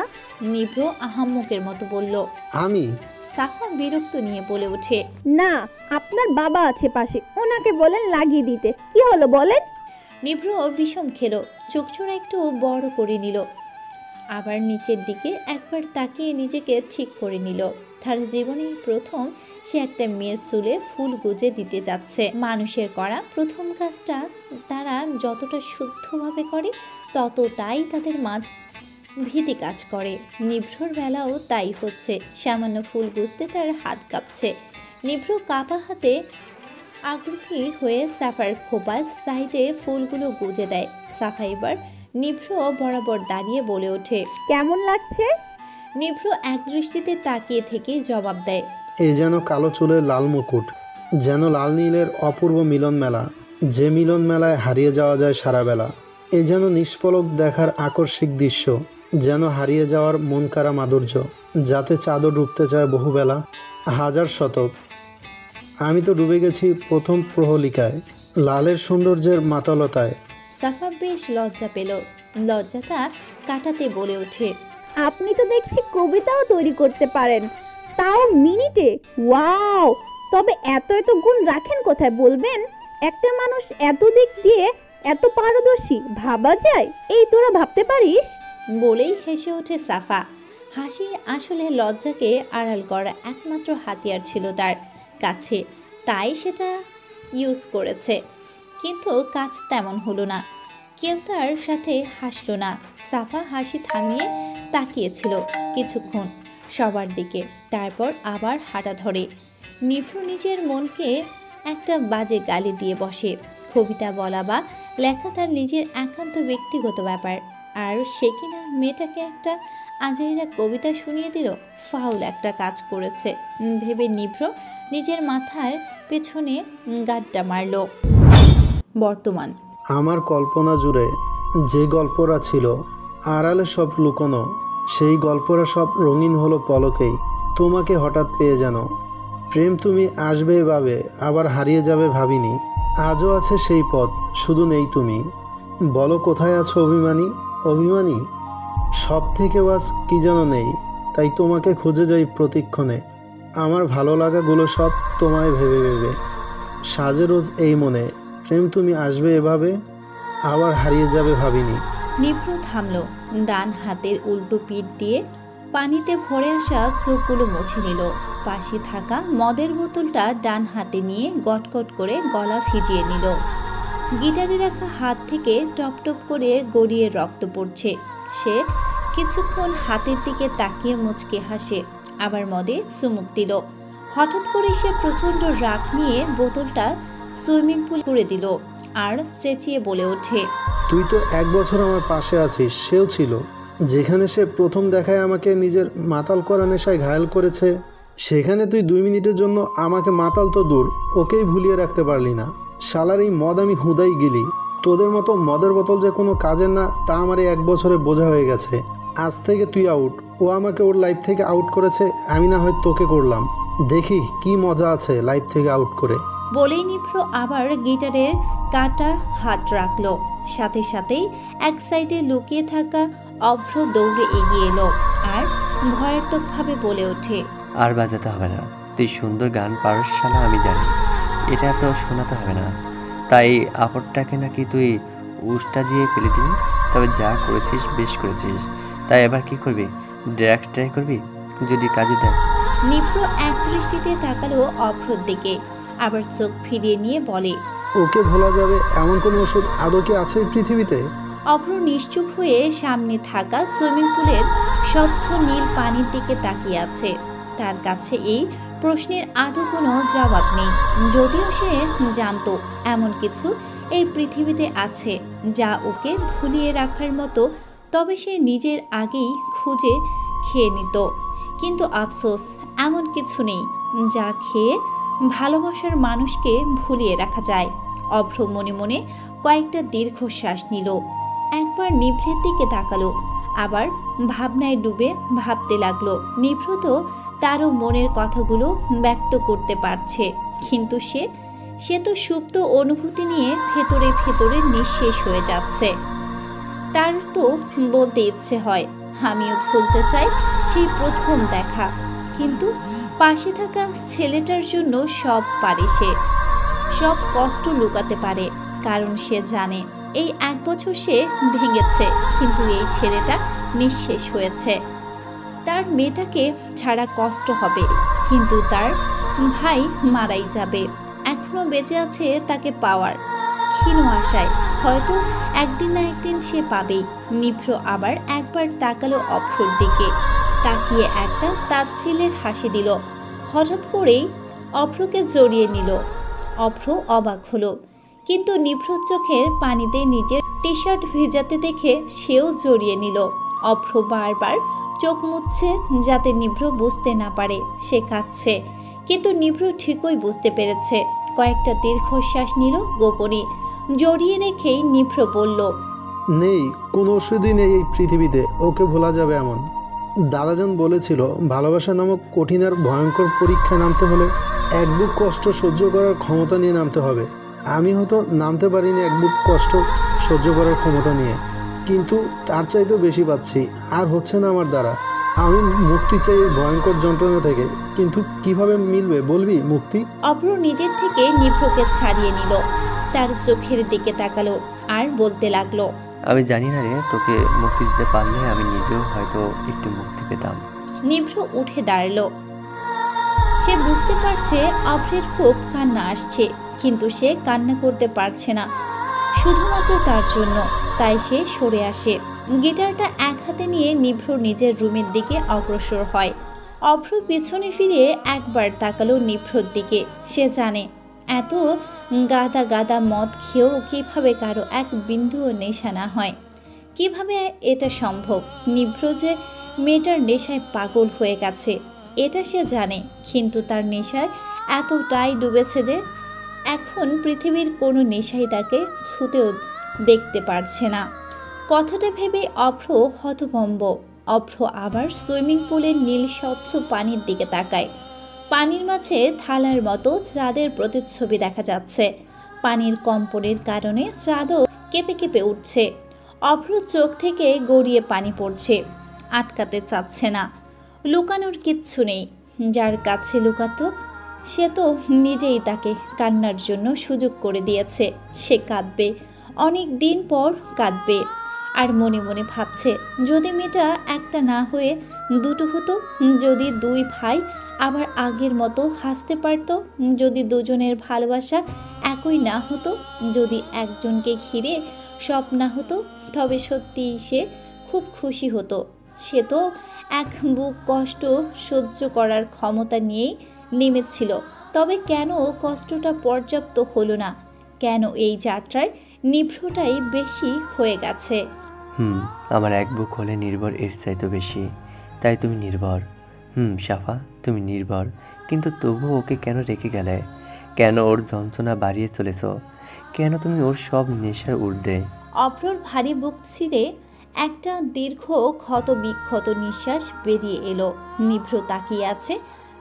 নিভ্র আহাম্মকের মতো বলল। আমি? সাফা বিরক্ত নিয়ে বলে ওঠে, না, আপনার বাবা আছে পাশে, ওনাকে বলেন লাগিয়ে দিতে। কি হলো বলেন? নিভ্র বিষম খেলো, চোখজোড়া একটু বড় করে নিল। আবার নিচের দিকে একবার তাকিয়ে নিজেকে ঠিক করে নিল। তার জীবনেই প্রথম সে একটা মেয়ের চুলে ফুল গুজে দিতে যাচ্ছে। মানুষের করা প্রথম কাজটা তারা যতটা শুদ্ধভাবে করে, ততটাই তাদের মাঝ ভীতি কাজ করে। নিভ্রর বেলাও তাই হচ্ছে। সামান্য ফুল গুজতে তার হাত কাঁপছে। নিভ্র কাঁপা হাতে আগ্রহী হয়ে সাফার খোপার সাইডে ফুলগুলো গুজে দেয়। সাফা এবার নিভ্র বরাবর দাঁড়িয়ে বলে ওঠে, কেমন লাগছে? নিভ্র এক দৃষ্টিতে তাকিয়ে থেকেই জবাব দেয়, এই যেন কালো চুলের লাল মুকুট, যেন লাল নীলের অপূর্ব মিলন মেলা, যে মিলন মেলায় হারিয়ে যাওয়া যায় সারা বেলা। এ যেন নিষ্পলক দেখার আকস্মিক দৃশ্য, যেন হারিয়ে যাওয়ার মন কাড়া মাধুর্য, যাতে চাদর ডুবতে চায় বহুবেলা, হাজার শতক। আমি তো ডুবে গেছি প্রথম প্রহলিকায়, লালের সৌন্দর্যের মাতালতায়। সাফা বেশ লজ্জা পেল। লজ্জাটা কাটাতে বলে ওঠে, আপনি তো দেখছি কবিতাও তৈরি করতে পারেন, তাও মিনিটে। ওয়াও! তবে এত এত গুণ রাখেন কোথায় বলবেন? একটা মানুষ এত দিক দিয়ে এত পারদর্শী ভাবা যায়? এই তোরা ভাবতে পারিস? বলেই হেসে ওঠে সাফা। হাসি আসলে লজ্জাকে আড়াল করা একমাত্র হাতিয়ার ছিল তার কাছে, তাই সেটা ইউজ করেছে। কিন্তু কাজ তেমন হলো না। কেউ তার সাথে হাসলো না। সাফা হাসি থামিয়ে তাকিয়েছিল কিছুক্ষণ সবার দিকে, তারপর আবার হাঁটা ধরে। নিভ্র নিজের মনকে একটা বাজে গালি দিয়ে বসে। কবিতা বলা বা লেখা তার নিজের একান্ত ব্যক্তিগত ব্যাপার, আর সে কিনা মেয়েটাকে একটা আজাইরা কবিতা শুনিয়ে দিল। ফাউল একটা কাজ করেছে ভেবে নিভ্র নিজের মাথার পেছনে গাড্ডা মারল। বর্তমান। আমার কল্পনা জুড়ে যে গল্পরা ছিল, আড়ালে সব লুকোনো, সেই গল্পরা সব রঙিন হলো পলকেই। তোমাকে হঠাৎ পেয়ে যেন প্রেম তুমি আসবে এভাবে, আবার হারিয়ে যাবে ভাবিনি। আজও আছে সেই পথ, শুধু নেই তুমি। বলো কোথায় আছো অভিমানী? অভিমানী সব থেকে বাস কি যেন নেই, তাই তোমাকে খুঁজে যাই প্রতিক্ষণে। আমার ভালো লাগাগুলো সব তোমায় ভেবে ভেবে সাজে রোজ এই মনে, প্রেম তুমি আসবে এভাবে, আবার হারিয়ে যাবে ভাবিনি। নিভ্র থামল। ডান হাতের উল্টো পিঠ দিয়ে পানিতে ভরে আসা চোখগুলো মুছে নিল। পাশে থাকা মদের বোতলটা ডান হাতে নিয়ে গটগট করে গলা ভিজিয়ে নিল। গিটারে রাখা হাত থেকে টপ টপ করে গড়িয়ে রক্ত পড়ছে। সে কিছুক্ষণ হাতের দিকে তাকিয়ে মুচকে হাসে, আবার মদে চুমুক দিল। হঠাৎ করে সে প্রচণ্ড রাগ নিয়ে বোতলটা সুইমিং পুল করে দিল আর চেঁচিয়ে বলে ওঠে, তুই তো 1 বছর আমার পাশে আছিস, সেও ছিল। যেখানে সে প্রথম দেখায় আমাকে নিজের মাতাল করা নেশায় ঘায়েল করেছে, সেখানে তুই 2 মিনিটের জন্য আমাকে মাতাল তো দূর, ওকেই ভুলিয়ে রাখতে পারলি না। শালার এই মদ আমি হুদাই গিলি। তোদের মতো মদের বোতল যে কোনো কাজের না তা আমার এই 1 বছরে বোঝা হয়ে গেছে। আজ থেকে তুই আউট। ও আমাকে ওর লাইফ থেকে আউট করেছে, আমি না হয় তোকে করলাম। দেখি কি মজা আছে লাইফ থেকে আউট করে। বলেই নিভ্র আবার গিটারের কাটা হাত রাখলো। সাথে সাথেই এক সাইডে লুকিয়ে থাকা অভ্র দৌড়ে এগিয়ে এলো আর ভয়ার্থকভাবে বলে ওঠে, আর বাজাতে হবে না, তুই সুন্দর গান পারস শালা, আমি জানি। এটা তো শোনাতে হবে না। তাই আপরটাকে নাকি তুই উষ্টা দিয়ে ফেলে দিবি? তবে যা করেছিস বেশ করেছিস। তাই এবার কি করবি? ড্রাগস ট্রাই করবি? যদি কাজে দেয়। নিভ্র এক দৃষ্টিতে তাকালো অভ্রর দিকে, আবার চোখ ফিরিয়ে নিয়ে বলে, ওকে ভোলা যাবে এমন কোনো ওষুধ আদৌ কি আছে এই পৃথিবীতে? অভ্র নিশ্চুপ হয়ে সামনে থাকা সুইমিং পুলের স্বচ্ছ নীল পানির দিকে তাকিয়ে আছে। তার কাছে এই প্রশ্নের আদৌ কোনো জবাব নেই, যদিও সে জানতো এমন কিছু এই পৃথিবীতে আছে যা ওকে ভুলিয়ে রাখার মতো, তবে সে নিজের আগেই খুঁজে খেয়ে নিত। কিন্তু আফসোস, এমন কিছু নেই যা খেয়ে ভালোবাসার মানুষকে ভুলিয়ে রাখা যায়। অভ্র মনে মনে কয়েকটা দীর্ঘশ্বাস নিল, একবার নিভ্রের দিকে তাকালো, আবার ভাবনায় ডুবে ভাবতে লাগলো। নিভ্র তো তারও মনের কথাগুলো ব্যক্ত করতে পারছে, কিন্তু সে তো সুপ্ত অনুভূতি নিয়ে ভেতরে ভেতরে নিঃশেষ হয়ে যাচ্ছে। তার তো বলতে ইচ্ছে হয়, আমিও ভুলতে চাই সেই প্রথম দেখা, কিন্তু পাশে থাকা ছেলেটার জন্য সব পারে, সে সব কষ্ট লুকাতে পারে, কারণ সে জানে এই 1 বছর সে ভেঙেছে, কিন্তু এই ছেলেটা নিঃশেষ হয়েছে। তার মেয়েটাকে ছাড়া কষ্ট হবে, কিন্তু তার ভাই মারাই যাবে। এখনো বেঁচে আছে তাকে পাওয়ার ক্ষীণ আশায়, হয়তো একদিন না একদিন সে পাবেই। নিভ্র আবার একবার তাকালো অভ্রর দিকে, তাকিয়ে একটা তাচ্ছিল্যের হাসি দিল। হঠাৎ করেই অভ্রকে জড়িয়ে নিল। অভ্র অবাক হলো, কিন্তু নিভ্র চোখের পানিতে নিজের টি শার্ট ভিজাতে দেখে সেও জড়িয়ে নিল। অভ্র বারবার চোখ মুছছে যাতে নিভ্র বুঝতে না পারে সে কাঁদছে, কিন্তু নিভ্র ঠিকই বুঝতে পেরেছে। কয়েকটা দীর্ঘশ্বাস নিল গোপনে, জড়িয়ে রেখেই নিভ্র বলল, নেই কোনো ওষুধই নেই এই পৃথিবীতে ওকে ভোলা যাবে এমন। দাদাজান বলেছিল ভালোবাসা নামক কঠিন আর ভয়ঙ্কর পরীক্ষায় নামতে হলে এক বুক কষ্ট সহ্য করার ক্ষমতা নিয়ে নামতে হবে। আমি হয়তো নামতে পারিনি এক বুক কষ্ট সহ্য করার ক্ষমতা নিয়ে, কিন্তু তার চাইতেও বেশি পাচ্ছি, আর হচ্ছে না আমার দ্বারা। আমি মুক্তি চাই এই ভয়ঙ্কর যন্ত্রণা থেকে, কিন্তু কিভাবে মিলবে বলবি মুক্তি? অভ্র নিজের থেকে নিভ্রকে ছাড়িয়ে নিল, তার চোখের দিকে তাকালো আর বলতে লাগলো, আমি জানি না রে, তোকে মুক্তি দিতে পারলে আমি নিজেও হয়তো একটু মুক্তি পেতাম। নিভ্র উঠে দাঁড়ালো। সে বুঝতে পারছে অভ্রের খুব কান্না আসছে, কিন্তু সে কান্না করতে পারছে না শুধুমাত্র তার জন্য। তাই সে সরে আসে, গিটারটা এক হাতে নিয়ে নিভ্র নিজের রুমের দিকে অগ্রসর হয়। অভ্র পিছনে ফিরে একবার তাকালো নিভ্রর দিকে। সে জানে এত গাদা গাদা মদ খেয়েও কিভাবে কারো এক বিন্দুও নেশা না হয়, কিভাবে এটা সম্ভব। নিভ্র যে মেয়েটার নেশায় পাগল হয়ে গেছে এটা সে জানে, কিন্তু তার নেশায় এতটাই ডুবেছে যে এখন পৃথিবীর কোনো নেশাই তাকে ছুঁতেও দেখতে পারছে না। কথাটা ভেবে অভ্র হতভম্ব। অভ্র আবার সুইমিং পুলের নীল স্বচ্ছ পানির দিকে তাকায়। পানির মাঝে থালার মতো চাঁদের প্রতিচ্ছবি দেখা যাচ্ছে। পানির কম্পনের কারণে চাঁদও কেঁপে কেঁপে উঠছে। অভ্র চোখ থেকে গড়িয়ে পানি পড়ছে, আটকাতে চাচ্ছে না। লুকানোর কিচ্ছু নেই, যার কাছে লুকাতো সে তো নিজেই তাকে কান্নার জন্য সুযোগ করে দিয়েছে। সে কাঁদবে, অনেক দিন পর কাঁদবে। আর মনে মনে ভাবছে, যদি মেয়েটা একটা না হয়ে দুটো হতো, যদি 2 ভাই আবার আগের মতো হাসতে পারতো, যদি দুজনের ভালোবাসা একই না হতো, যদি একজনকে ঘিরে সব না হতো, তবে সত্যিই সে খুব খুশি হতো। সে তো এক বুক কষ্ট সহ্য করার ক্ষমতা নিয়েই নেমেছিল, তবে কেন কষ্টটা পর্যাপ্ত হলো না? কেন এই যাত্রায় নিভ্রটাই বেশি হয়ে গেছে? আমার এক বুক হলে নির্ভর এর চাইতো বেশি, তাই তুমি নির্ভর। সাফা, তুমি নির্ভর, কিন্তু তবুও ওকে কেন রেখে গেলে? কেন ওর যন্ত্রণা বাড়িয়ে চলেছ? কেন তুমি ওর সব নেশার ঊর্ধ্বে? অভ্রর ভারী বুক ছিঁড়ে একটা দীর্ঘ ক্ষত বিক্ষত নিঃশ্বাস বেরিয়ে এলো। নিভ্র তাকিয়ে আছে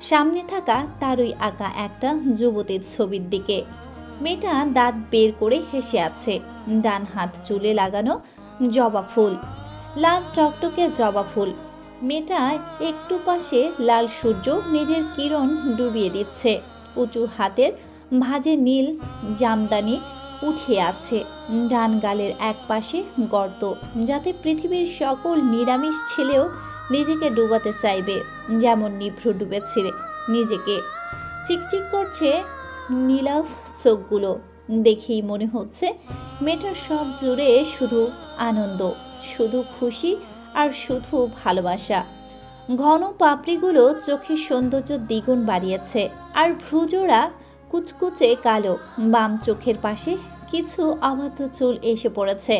সামনে থাকা তারই আঁকা একটা যুবতীর ছবির দিকে। মেয়েটা দাঁত বের করে হেসে আছে। ডান হাত চুলে লাগানো জবা ফুল, লাল টকটকে জবা ফুল। মেয়েটা একটু পাশে লাল সূর্য নিজের কিরণ ডুবিয়ে দিচ্ছে। উঁচু হাতের ভাঁজে নীল জামদানি উঠিয়ে আছে। ডান গালের এক পাশে গর্ত, যাতে পৃথিবীর সকল নিরামিষ ছেলেও নিজেকে ডুবাতে চাইবে, যেমন নিভ্র ডুবেছে নিজেকে। চিকচিক করছে নীলাভ চোখগুলো। দেখেই মনে হচ্ছে মেয়েটার সব জুড়ে শুধু আনন্দ, শুধু খুশি আর শুধু ভালোবাসা। ঘন পাপড়িগুলো চোখের সৌন্দর্য দ্বিগুণ বাড়িয়েছে, আর ভ্রুজোড়া কুচকুচে কালো। বাম চোখের পাশে কিছু অবাধ্য চুল এসে পড়েছে।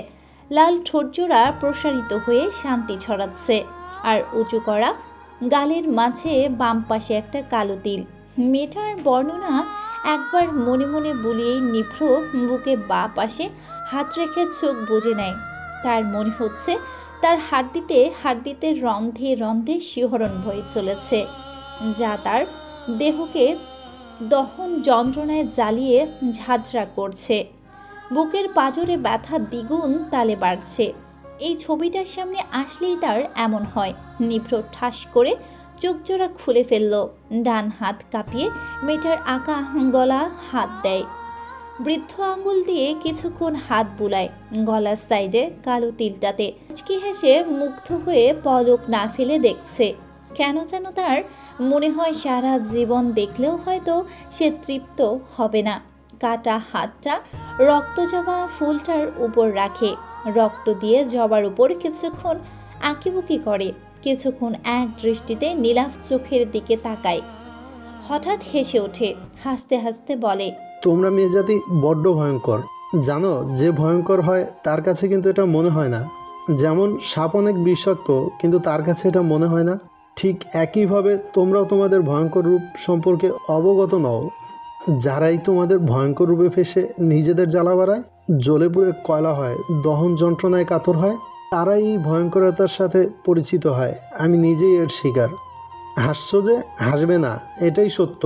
লাল ঠোঁটজোড়া প্রসারিত হয়ে শান্তি ছড়াচ্ছে, আর উঁচু করা গালের মাঝে বাম পাশে একটা কালো তিল। মেয়েটার বর্ণনা একবার মনে মনে বুলিয়েই নিভ্র বুকে বা পাশে হাত রেখে চোখ বুজে নেয়। তার মনে হচ্ছে তার হাড্ডিতে রন্ধে রন্ধে শিহরণ বয়ে চলেছে, যা তার দেহকে দহন যন্ত্রণায় জ্বালিয়ে ঝাঁঝরা করছে। বুকের পাঁজরে ব্যথা দ্বিগুণ তালে বাড়ছে। এই ছবিটার সামনে আসলেই তার এমন হয়। নিভ্র ঠাস করে চোখজোড়া খুলে ফেলল। ডান হাত কাঁপিয়ে মেয়েটার আঁকা গলা হাত দেয়। বৃদ্ধ আঙ্গুল দিয়ে কিছুক্ষণ হাত বুলায় গলার সাইডে কালো তিলটাতে। মুচকি হেসে মুগ্ধ হয়ে পলক না ফেলে দেখছে। কেন যেন তার মনে হয় সারা জীবন দেখলেও হয়তো সে তৃপ্ত হবে না। কাটা হাতটা রক্ত জবা ফুলটার উপর রাখে। রক্ত দিয়ে জবার উপর কিছুক্ষণ আঁকিবুকি করে, কিছুক্ষণ এক দৃষ্টিতে নীলাভ চোখের দিকে তাকায়। হঠাৎ হেসে ওঠে, হাসতে হাসতে বলে, তোমরা মেয়ে জাতি বড্ড ভয়ঙ্কর। জানো, যে ভয়ঙ্কর হয় তার কাছে কিন্তু এটা মনে হয় না। যেমন সাপ অনেক বিষাক্ত, কিন্তু তার কাছে এটা মনে হয় না। ঠিক একইভাবে তোমরাও তোমাদের ভয়ঙ্কর রূপ সম্পর্কে অবগত নও। যারাই তোমাদের ভয়ঙ্কর রূপে ফেসে নিজেদের জ্বালা বাড়ায়, জ্বলে পুড়ে কয়লা হয়, দহন যন্ত্রণায় কাতর হয়, তারাই এই ভয়ঙ্করতার সাথে পরিচিত হয়। আমি নিজেই এর শিকার। হাসছো যে? হাসবে না, এটাই সত্য।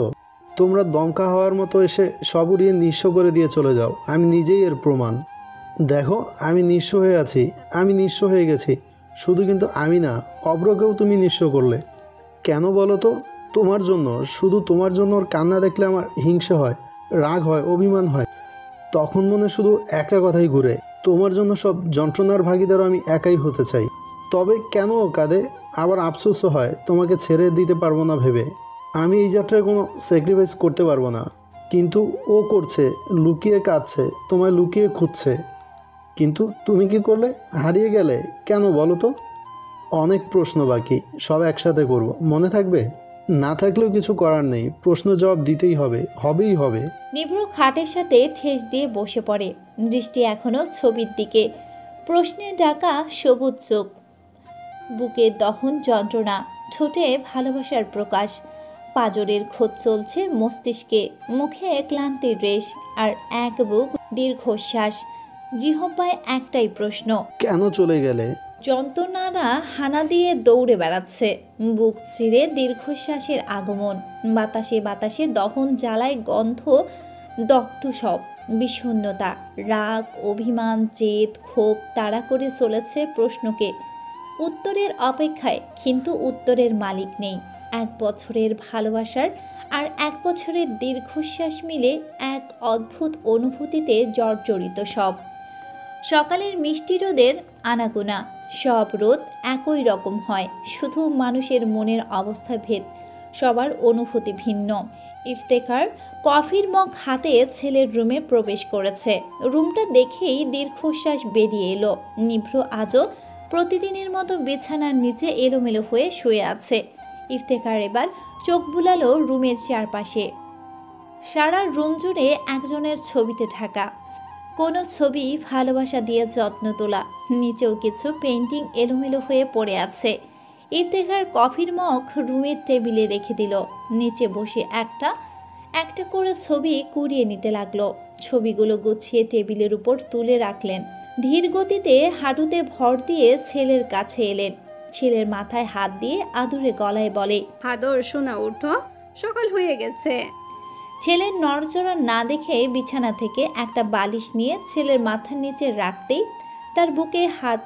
তোমরা দমকা হওয়ার মতো এসে সব উড়িয়ে নিঃস্ব করে দিয়ে চলে যাও। আমি নিজেই এর প্রমাণ। দেখো, আমি নিঃস্ব হয়ে আছি, আমি নিঃস্ব হয়ে গেছি। শুধু কিন্তু আমি না, অব্রকেও তুমি নিঃস্ব করলে। কেন বলো তো? তোমার জন্য, শুধু তোমার জন্য। ওর কান্না দেখলে আমার হিংসা হয়, রাগ হয়, অভিমান হয়। তখন মনে শুধু একটা কথাই ঘুরে, তোমার জন্য সব যন্ত্রণার ভাগিদারও আমি একাই হতে চাই। তবে কেন ও কাঁদে? আবার আফসোসও হয় তোমাকে ছেড়ে দিতে পারবো না ভেবে। আমি এই যাত্রায় কোনো স্যাক্রিফাইস করতে পারবো না, কিন্তু ও করছে। লুকিয়ে কাঁদছে, তোমায় লুকিয়ে খুঁজছে। কিন্তু তুমি কি করলে? হারিয়ে গেলে কেন বলো তো? অনেক প্রশ্ন বাকি, সব একসাথে করব। মনে থাকবে? না থাকলেও কিছু করার নেই, প্রশ্ন জবাব দিতেই হবে, হবেই হবে। নিভ্র খাটের সাথে ঠেস দিয়ে বসে পড়ে, দৃষ্টি এখনো ছবির দিকে। প্রশ্নে ডাকা সবুজ চোখ, বুকে দহন যন্ত্রণা, ঠোঁটে ভালোবাসার প্রকাশ। পাঁজরের খোঁজ চলছে মস্তিষ্কে, মুখে ক্লান্তির রেশ, আর এক বুক দীর্ঘশ্বাস। জিহ্বায় একটাই প্রশ্ন, কেন চলে গেলে? যন্ত্রণারা হানা দিয়ে দৌড়ে বেড়াচ্ছে। বুক চিরে দীর্ঘশ্বাসের আগমন। বাতাসে বাতাসে দহন জ্বালায় গন্ধ, দগ্ধ সব। বিষণ্ণতা, রাগ, অভিমান, জেদ, ক্ষোভ তাড়া করে চলেছে প্রশ্নকে। উত্তরের অপেক্ষায়, কিন্তু উত্তরের মালিক নেই। 1 বছরের ভালোবাসার আর 1 বছরের দীর্ঘশ্বাস মিলে এক অদ্ভুত অনুভূতিতে জর্জরিত সব। সকালের মিষ্টি রোদের আনাগোনা, সব রোদ একই রকম হয়, শুধু মানুষের মনের অবস্থা ভেদ, সবার অনুভূতি ভিন্ন। ইফতেখার কফির মগ হাতে ছেলের রুমে প্রবেশ করেছে। রুমটা দেখেই দীর্ঘশ্বাস বেরিয়ে এলো। নিভ্র আজও প্রতিদিনের মতো বিছানার নিচে এলোমেলো হয়ে শুয়ে আছে। ইফতেখার এবার চোখ বুলালো রুমের চারপাশে। সারা রুম জুড়ে একজনের ছবিতে ঢাকা। কোনো ছবি ভালোবাসা দিয়ে যত্ন তোলা, নিচেও কিছু পেন্টিং এলোমেলো হয়ে পড়ে আছে। ইফতেখার কফির মগ রুমের টেবিলে রেখে দিল। নিচে বসে একটা একটা করে ছবি কুড়িয়ে নিতে লাগলো। ছবিগুলো গুছিয়ে টেবিলের উপর তুলে রাখলেন। ধীর গতিতে হাঁটুতে ভর দিয়ে ছেলের কাছে এলেন। ছেলের মাথায় হাত দিয়ে আদুরে গলায় বলে, আদর শোনা উঠো, সকাল হয়ে গেছে। ছেলের নড়চড়া না দেখে বিছানা থেকে একটা বালিশ নিয়ে ছেলের মাথার নিচে রাখতেই তার বুকে হাত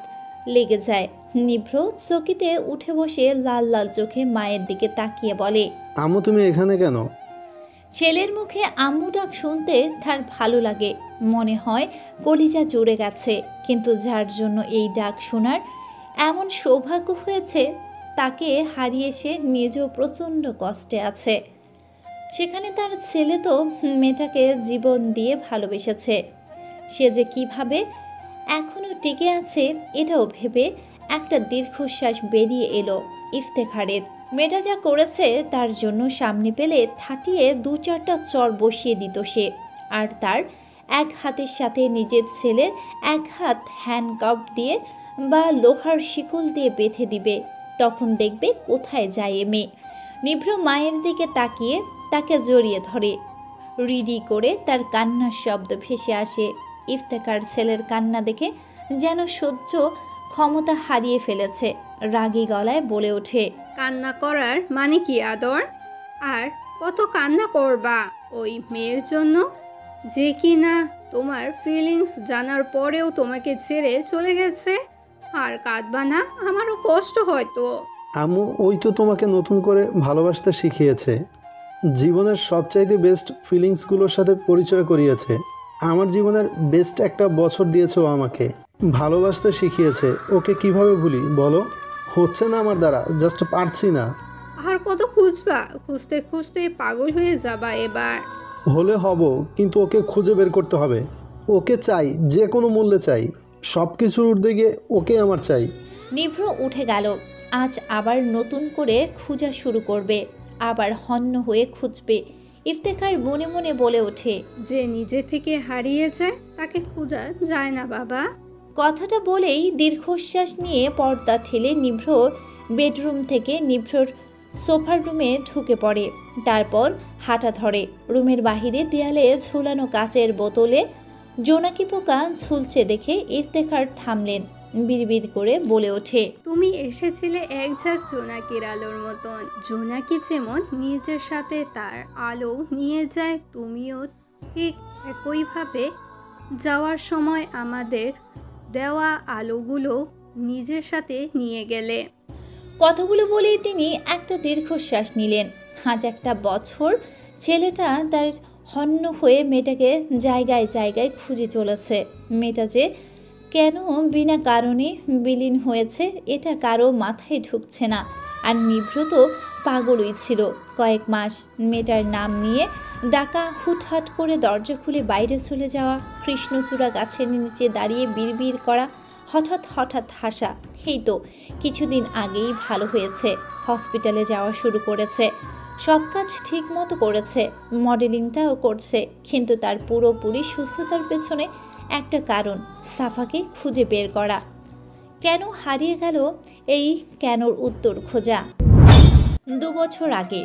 লেগে যায়। নিভ্র চকিতে উঠে বসে লাল লাল চোখে মায়ের দিকে তাকিয়ে বলে, আম্মু তুমি এখানে কেন? ছেলের মুখে আম্মু ডাক শুনতে তার ভালো লাগে। মনে হয় কলিজা জুড়ে গেছে। কিন্তু যার জন্য এই ডাক শোনার এমন সৌভাগ্য হয়েছে, তাকে হারিয়ে সে নিজেও প্রচণ্ড কষ্টে আছে। সেখানে তার ছেলে তো মেয়েটাকে জীবন দিয়ে ভালোবেসেছে। সে যে কিভাবে এখনও টিকে আছে এটাও ভেবে একটা দীর্ঘশ্বাস বেরিয়ে এলো ইফতেখারের। মেয়েটা যা করেছে তার জন্য সামনে পেলে ঠাটিয়ে 2-4টা চর বসিয়ে দিত সে। আর তার এক হাতের সাথে নিজের ছেলের এক হাত হ্যান্ডকাপ দিয়ে বা লোহার শিকল দিয়ে বেঁধে দিবে। তখন দেখবে কোথায় যায় এ মেয়ে। নিভ্র মায়ের দিকে তাকিয়ে তাকে জড়িয়ে ধরে। রিডি করে তার কান্নার শব্দ ভেসে আসে। ইফতেখার ছেলের কান্না দেখে যেন সহ্য ক্ষমতা হারিয়ে ফেলেছে। রাগী গলায় বলে ওঠে, কান্না করার মানে কি আদর? আর কত কান্না করবা ওই মেয়ের জন্য, যে কি না তোমার ফিলিংস জানার পরেও তোমাকে ছেড়ে চলে গেছে? আর কাঁদবা না, আমারও কষ্ট হয়তো। আম্মু ওই তো তোমাকে নতুন করে ভালোবাসতে শিখিয়েছে, জীবনের সবচাইতে বেস্ট ফিলিংসগুলোর সাথে পরিচয় করিয়েছে। আমার জীবনের বেস্ট একটা বছর দিয়েছে ও আমাকে, ভালোবাসতে শিখিয়েছে। ওকে কিভাবে ভুলি বলো? হচ্ছে না আমার দ্বারা, জাস্ট পারছি না। আর কত খুঁজবা? খুঁজতে খুঁজতে পাগল হয়ে যাবা এবার। হলে হব, কিন্তু ওকে খুঁজে বের করতে হবে। ওকে চাই, যে কোনো মূল্যে চাই। সব কিছুর ঊর্ধ্বে গিয়ে ওকে আমার চাই। নিভ্র উঠে গেল। আজ আবার নতুন করে খোঁজা শুরু করবে, আবার হন্য হয়ে খুঁজবে। ইফতেখার মনে মনে বলে ওঠে, যে নিজে থেকে হারিয়ে যায় তাকে খোঁজা যায় না বাবা। কথাটা বলেই দীর্ঘশ্বাস নিয়ে পর্দা ঠেলে নিভ্র বেডরুম থেকে নিভ্রর সোফার রুমে ঢুকে পড়ে। তারপর হাঁটা ধরে। রুমের বাহিরে দেয়ালে ঝুলানো কাচের বোতলে জোনাকি পোকা ঝুলছে দেখে ইফতেখার থামলেন। বিড়বিড় করে বলে ওঠে, তুমি এসেছিলে এক ঝাঁক জোনাকির আলোর মতন। জোনাকি যেমন নিজের সাথে তার আলো নিয়ে যায়, তুমিও ঠিক একইভাবে যাওয়ার সময় আমাদের দেওয়া আলোগুলো নিজের সাথে নিয়ে গেলে। কথাগুলো বলেই তিনি একটা দীর্ঘশ্বাস নিলেন। আজ একটা বছর ছেলেটা তার হন্য হয়ে মেয়েটাকে জায়গায় জায়গায় খুঁজে চলেছে। মেয়েটা যে কেন বিনা কারণে বিলীন হয়েছে এটা কারো মাথায় ঢুকছে না। আর নিভ্র তো পাগলই ছিল। কয়েক মাস মেয়েটার নাম নিয়ে ডাকা, হুটহাট করে দরজা খুলে বাইরে চলে যাওয়া, কৃষ্ণচূড়া গাছের নিচে দাঁড়িয়ে বিড়বিড় করা, হঠাৎ হঠাৎ হাসা। এই তো কিছুদিন আগেই ভালো হয়েছে, হসপিটালে যাওয়া শুরু করেছে, সব কাজ ঠিক মতো করেছে, মডেলিংটাও করছে। কিন্তু তার পুরোপুরি সুস্থতার পেছনে একটা কারণ, সাফাকে খুঁজে বের করা। কেন হারিয়ে গেল এই কেনর উত্তর খোঁজা। 2 বছর আগে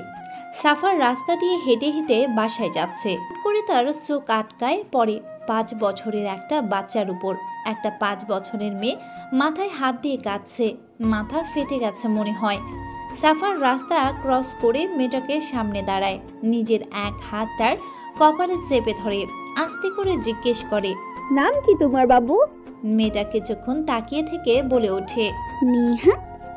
সাফার রাস্তা দিয়ে হেঁটে হেঁটে বাসায় যাচ্ছে। করে তার চোখ আটকায় পড়ে 5 বছরের একটা বাচ্চার উপর। একটা 5 বছরের মেয়ে মাথায় হাত দিয়ে কাঁদছে, মাথা ফেটে গেছে মনে হয়। সাফার রাস্তা ক্রস করে মেয়েটাকে সামনে দাঁড়ায়, নিজের এক হাত তার কপালে চেপে ধরে আস্তে করে জিজ্ঞেস করে, নাম কি তোমার বাবু? মেয়েটা কিছুক্ষণ তাকিয়ে থেকে বলে ওঠে, নেহা।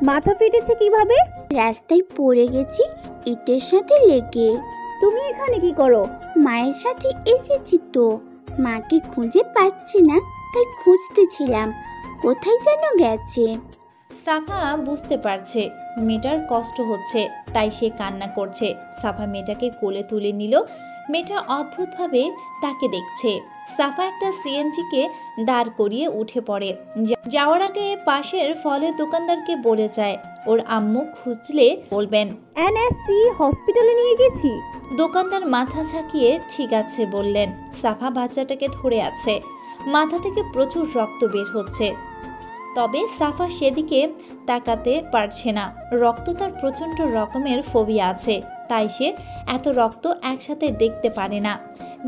মাথা ফেটেছে কিভাবে? রাস্তায় পড়ে গেছি ইটের সাথে লেগে। তুমি এখানে কি করো? মায়ের সাথে এসেছি তো, মাকে খুঁজে পাচ্ছি না তাই খুঁজতেছিলাম, কোথায় যেন গেছে। সাফা বুঝতে পারছে মেয়েটার কষ্ট হচ্ছে, তাই সে কান্না করছে। সাফা মেয়েটাকে কোলে তুলে নিল। মেয়েটা অদ্ভুতভাবে তাকে দেখছে। সাফা একটা সিএনজিকে দাঁড় করিয়ে উঠে পড়ে। যাওয়ার আগে পাশের ফলের দোকানদারকে বলে যায় ওর আম্মু খুঁজলে বলবেন। এনএসসি হসপিটালে নিয়ে গেছি। দোকানদার মাথা ঝাঁকিয়ে ঠিক আছে বললেন। সাফা বাচ্চাটাকে ধরে আছে, মাথা থেকে প্রচুর রক্ত বের হচ্ছে। তবে সাফা সেদিকে তাকাতে পারছে না। রক্ত তার প্রচণ্ড রকমের ফোবিয়া আছে, তাই সে এত রক্ত একসাথে দেখতে পারে না,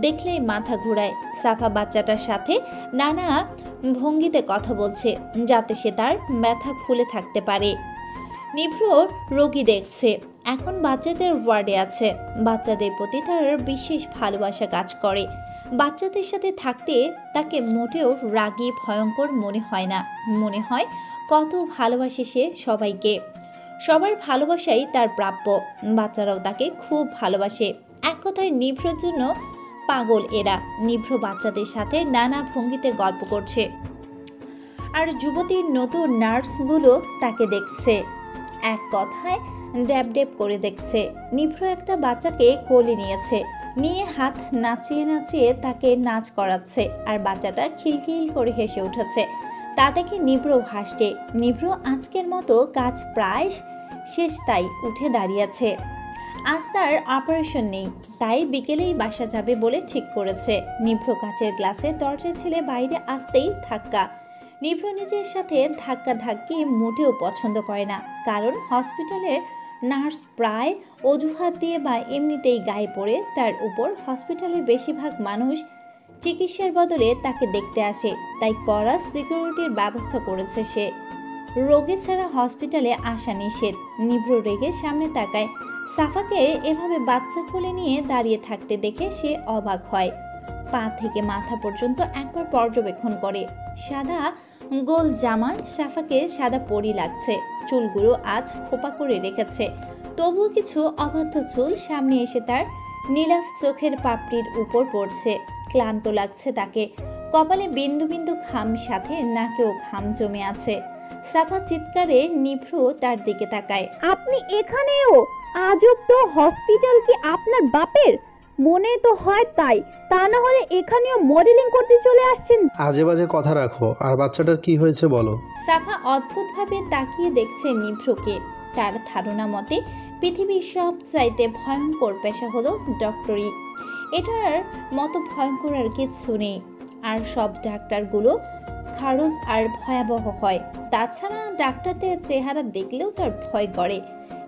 দেখলেই মাথা ঘোরায়। সাফা বাচ্চাটার সাথে নানা ভঙ্গিতে কথা বলছে যাতে সে তার ব্যথা ভুলে থাকতে পারে। নিভ্র রোগী দেখছে, এখন বাচ্চাদের ওয়ার্ডে আছে। বাচ্চাদের প্রতি তার বিশেষ ভালোবাসা কাজ করে। বাচ্চাদের সাথে থাকতে তাকে মোটেও রাগী ভয়ঙ্কর মনে হয় না, মনে হয় কত ভালোবাসে সে সবাইকে। সবার ভালোবাসাই তার প্রাপ্য। বাচ্চারাও তাকে খুব ভালোবাসে। এক কথায় নিভ্রর জন্য পাগল এরা। নিভ্র বাচ্চাদের সাথে নানা ভঙ্গিতে গল্প করছে, আর যুবতীর নতুন নার্সগুলো তাকে দেখছে, এক কথায় ড্যাব ড্যাব করে দেখছে। নিভ্র একটা বাচ্চাকে কোলে নিয়ে হাত নাচিয়ে নাচিয়ে তাকে নাচ করাচ্ছে, আর বাচ্চাটা খিলখিল করে হেসে উঠেছে। তা দেখে নিভ্র হাসছে। নিভ্র আজকের মতো কাজ প্রায় শেষ, তাই উঠে দাঁড়িয়েছে। আজ তার অপারেশন নেই, তাই বিকেলেই বাসা যাবে বলে ঠিক করেছে। নিভ্র কাচের গ্লাসে দরজা ছেলে বাইরে আসতেই ধাক্কা। নিভ্র নিজের সাথে ধাক্কি মোটেও পছন্দ করে না, কারণ হসপিটালের নার্স প্রায় অজুহাত দিয়ে বা এমনিতেই গায়ে পড়ে তার উপর। হসপিটালের বেশিরভাগ মানুষ চিকিৎসার বদলে তাকে দেখতে আসে, তাই কড়া সিকিউরিটির ব্যবস্থা করেছে সে। রোগী ছাড়া হসপিটালে আসা নিষেধ। নিভ্র রেগে সামনে তাকায়। সাফাকে এভাবে বাচ্চা কোলে নিয়ে দাঁড়িয়ে থাকতে দেখে সে অবাক হয়। পা থেকে মাথা পর্যন্ত একবার পর্যবেক্ষণ করে। সাদা গোল জামা সাফাকে সাদা পরি লাগছে। চুলগুলো আজ খোপা করে রেখেছে, তবুও কিছু অবাধ্য চুল সামনে এসে তার নীলাভ চোখের পাপড়ির উপর পড়ছে। ক্লান্ত লাগছে তাকে। কপালে বিন্দু বিন্দু ঘাম, সাথে নাকেও ঘাম জমে আছে। সাফা চিৎকারে নিভ্র তার দিকে তাকায়। আপনি এখানেও? আজব তো, হসপিটাল কি আপনার বাপের? মনে তো হয় তাই, তা না হলে এখানেও মডেলিং করতে চলে আসছেন। আজে বাজে কথা রাখো, আর বাচ্চাটার কি হয়েছে বলো। সাফা অদ্ভুতভাবে তাকিয়ে দেখছে নিভ্রকে। তার ধারণা মতে পৃথিবীর সব চাইতে ভয়ঙ্কর পেশা হলো ডক্টরি। এটার মতো ভয়ঙ্কর আর কিচ্ছু নেই। আর সব ডাক্তারগুলো খারজ আর ভয়াবহ হয়। তাছাড়া ডাক্তারদের চেহারা দেখলেও তার ভয় করে,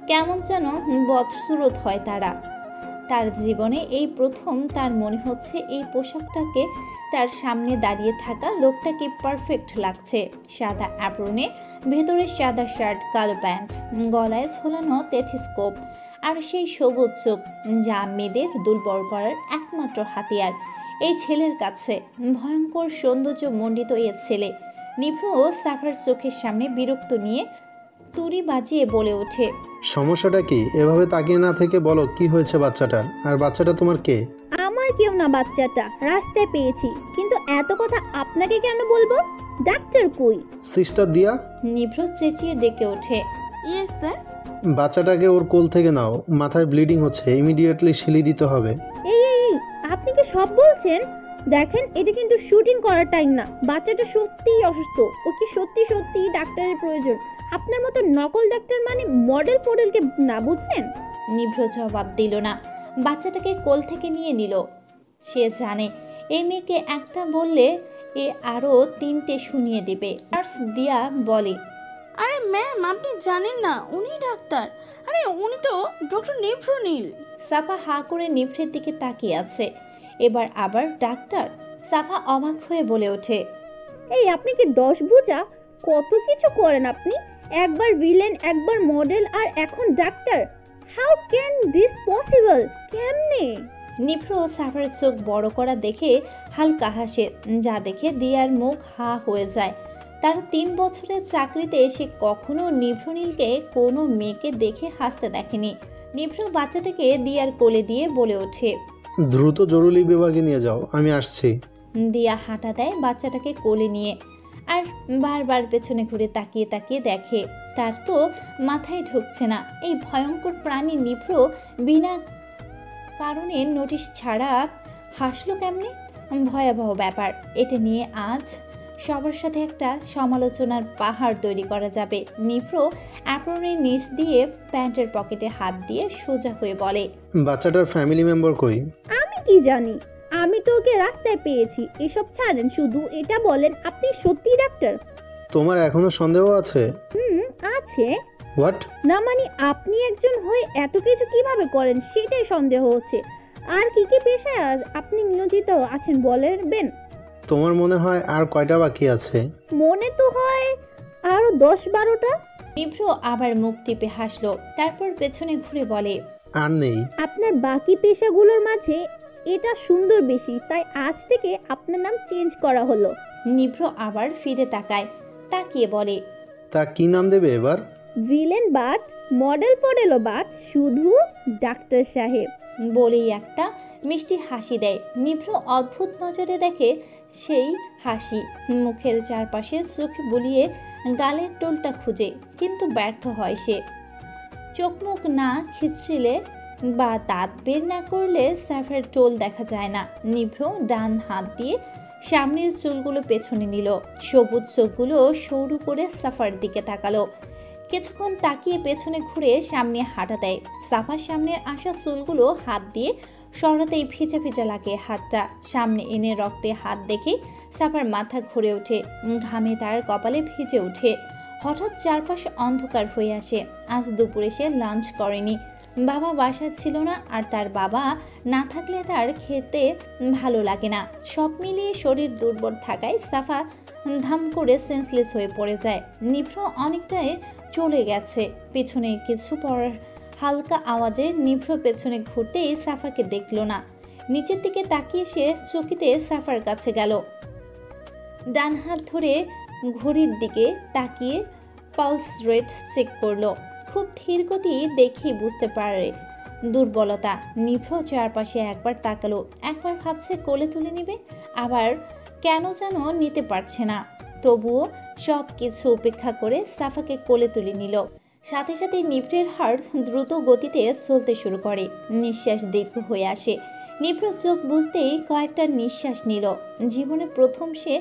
কেমন যেন বদসুরত হয় তারা। তার জীবনে এই প্রথম তার মনে হচ্ছে এই পোশাকটাকে, তার সামনে দাঁড়িয়ে থাকা লোকটাকে পারফেক্ট লাগছে। সাদা অ্যাপ্রনে, ভেতরে সাদা শার্ট, কালো প্যান্ট, গলায় ঝোলানো টেথিস্কোপ, আর সেই সবুজ চোখ যা মেয়েদের দুর্বল করার একমাত্র হাতিয়ার। এই ছেলের কাছে ভয়ঙ্কর সৌন্দর্য মণ্ডিত এই ছেলে। নিভ্র সাফার চোখের সামনে বিরক্ত নিয়ে তুড়ি বাজিয়ে বলে ওঠে, সমস্যাটা কি? এভাবে তাকিয়ে না থেকে বলো কি হয়েছে বাচ্চাটার। আর বাচ্চাটা তোমার কে? আমার কেউ না, বাচ্চাটা রাস্তায় পেয়েছি। কিন্তু এত কথা আপনাকে কেন বলবো? ডাক্তার কই? সিস্টার দিয়া। নিভ্র চেঁচিয়ে ডেকে ওঠে। Yes sir. বাচ্চাটাকে ওর কোল থেকে নাও, মাথায় ব্লিডিং হচ্ছে, ইমিডিয়েটলি শিলি দিতে হবে। এই, আপনি কি সব বলছেন? দেখেন, এটা কিন্তু শুটিং করার টাইম না। বাচ্চাটা সত্যিই অসুস্থ, ওকে সত্যি ডাক্তারের প্রয়োজন। আপনার মতো নকল ডাক্তার মানে মডেলকে না, বুঝছেন? নিভ্র জবাব দিল না, বাচ্চাটাকে কোল থেকে নিয়ে নিল। সে জানে এই মেয়েকে একটা বললে এ আরও 3টে শুনিয়ে দেবে। নার্স দিয়া বলে, আরে ম্যাম, আপনি জানেন না উনি ডাক্তার। আরে উনি তো ডক্টর নিভ্র নীল। সাফা হা করে নিভ্রের দিকে তাকিয়ে আছে। এবার আবার ডাক্তার? সাফা অবাক হয়ে বলে ওঠে, এই আপনি কি 10 ভুজা? কত কিছু করেন আপনি। একবার ভিলেন, একবার মডেল, আর এখন doctor. How can this possible? কেমনে? নিভ্র সাফার চোখ বড় করা দেখে হালকা হাসে, যা দেখে দিয়ার মুখ হা হয়ে যায়। তার 3 বছরের চাকরিতে সে কখনো নিভ্রনীলকে কোনো মেয়েকে দেখে হাসতে দেখেনি। নিভ্র বাচ্চাটাকে দিয়ার কোলে দিয়ে বলে ওঠে, দ্রুত জরুরি বিভাগে নিয়ে যাও, আমি আসছি। দিয়া হাঁটা দেয় বাচ্চাটাকে কোলে নিয়ে, আর বারবার পেছনে ঘুরে তাকিয়ে দেখে। তার তো মাথায় ঢুকছে না এই ভয়ঙ্কর প্রাণী নিভ্র বিনা কারণে নোটিশ ছাড়া হাসলো কেমনে। ভয়াবহ ব্যাপার। এটা নিয়ে আজ সবার সাথে একটা সমালোচনার পাহাড় তৈরি করা যাবে। নিভ্র অ্যাপ্রনের নিচ দিয়ে প্যান্টের পকেটে হাত দিয়ে সোজা হয়ে বলে, বাচ্চাটার ফ্যামিলি মেম্বার কই? আমি কি জানি, আমি তো ওকে রাস্তায় পেয়েছি। এসব ছাড়েন, শুধু এটা বলেন আপনি সত্যি ডাক্তার? তোমার এখনো সন্দেহ আছে? আছে হোয়াট? না মানে আপনি একজন হয়ে এত কিছু কিভাবে করেন সেটাই সন্দেহ হচ্ছে। আর কি কি পেশায় আপনি নিয়োজিত আছেন বলবেন? তোমার মনে হয় আর কয়টা বাকি আছে? মনে তো হয় আরো 10-12টা। তীব্র আবার মুখ টিপে হাসলো, তারপর পেছনে ঘুরে বলে, আর নেই। আপনার বাকি পেশাগুলোর মাঝে এটা সুন্দর বেশি, তাই আজ থেকে আপনার নাম চেঞ্জ করা হলো। নিভ্র আবার ফিরে তাকিয়ে বলে, তা কি নাম দেবে এবার? ভিলেন বাট মডেল পড়েলো বাট শুধু ডাক্তার সাহেব। বলেই একটা মিষ্টি হাসি দেয়। নিভ্র অদ্ভুত নজরে দেখে সেই হাসি, মুখের চারপাশে চোখে বুলিয়ে গালের টোলটা খুঁজে, কিন্তু ব্যর্থ হয় সে। চোখ মুখ না খিচড়িলে বা দাঁত বের না করলে সাফার টোল দেখা যায় না। নিভ্র ডান হাত দিয়ে সামনের চুলগুলো পেছনে নিল, সবুজ চোখগুলো সরু করে সাফার দিকে তাকালো। কিছুক্ষণ তাকিয়ে পেছনে ঘুরে সামনে হাঁটা দেয়। সাফার সামনের আসা চুলগুলো হাত দিয়ে সরাতেই ভিজা ভিজা লাগে হাতটা। সামনে এনে রক্তে হাত দেখে সাফার মাথা ঘুরে ওঠে, ঘামে তার কপালে ভিজে ওঠে। হঠাৎ চারপাশে অন্ধকার হয়ে আসে। আজ দুপুরে সে লাঞ্চ করেনি, বাবা বাসায় ছিল না, আর তার বাবা না থাকলে তার খেতে ভালো লাগে না। সব মিলিয়ে শরীর দুর্বল থাকায় সাফা ধাম করে সেন্সলেস হয়ে পড়ে যায়। নিভ্র অনেকটাই চলে গেছে। পেছনে কিছু পর হালকা আওয়াজে নিভ্র পেছনে ঘুরতেই সাফাকে দেখল না। নিচের দিকে তাকিয়ে সে চকিতে সাফার কাছে গেল, ডান হাত ধরে ঘড়ির দিকে তাকিয়ে পালস রেট চেক করলো। খুব ধীর গতি দেখেই বুঝতে পারে দুর্বলতা। নিভ্র চারপাশে একবার তাকালো, একবার ভাবছে কোলে তুলে নিবে, আবার কেন যেন নিতে পারছে না। তবুও সব কিছু উপেক্ষা করে সাফাকে কোলে তুলে নিল। সাথে সাথে নিভ্রের হার্ট দ্রুত গতিতে চলতে শুরু করে, নিঃশ্বাস দীর্ঘ হয়ে আসে। নিভ্র চোখ বুঝতেই কয়েকটা নিঃশ্বাস নিল। জীবনে প্রথম সে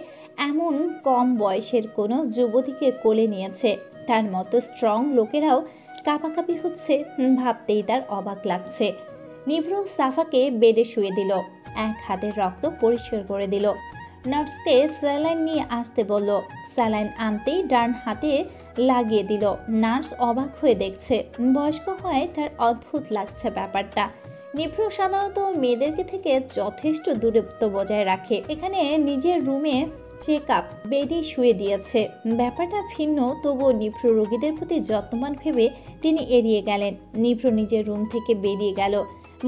এমন কম বয়সের কোনো যুবতীকে কোলে নিয়েছে। তার মতো স্ট্রং লোকেরাও কাঁপাকাঁপি হচ্ছে, ভাবতেই তার অবাক লাগছে। নিভ্র সাফাকে বেডে শুয়ে দিল, এক হাতের রক্ত পরিষ্কার করে দিল। নার্সকে স্যালাইন নিয়ে আসতে বলল। স্যালাইন আনতেই ডান হাতে লাগিয়ে দিল। নার্স অবাক হয়ে দেখছে, বয়স্ক হয় তার অদ্ভুত লাগছে ব্যাপারটা। নিভ্র সাধারণত মেয়েদেরকে থেকে যথেষ্ট দূরত্ব বজায় রাখে। এখানে নিজের রুমে চেক আপ বেডে শুয়ে দিয়েছে, ব্যাপারটা ভিন্ন। তবুও নিভ্র রোগীদের প্রতি যত্নবান ভেবে তিনি এড়িয়ে গেলেন। নিভ্র নিজের রুম থেকে বেরিয়ে গেল,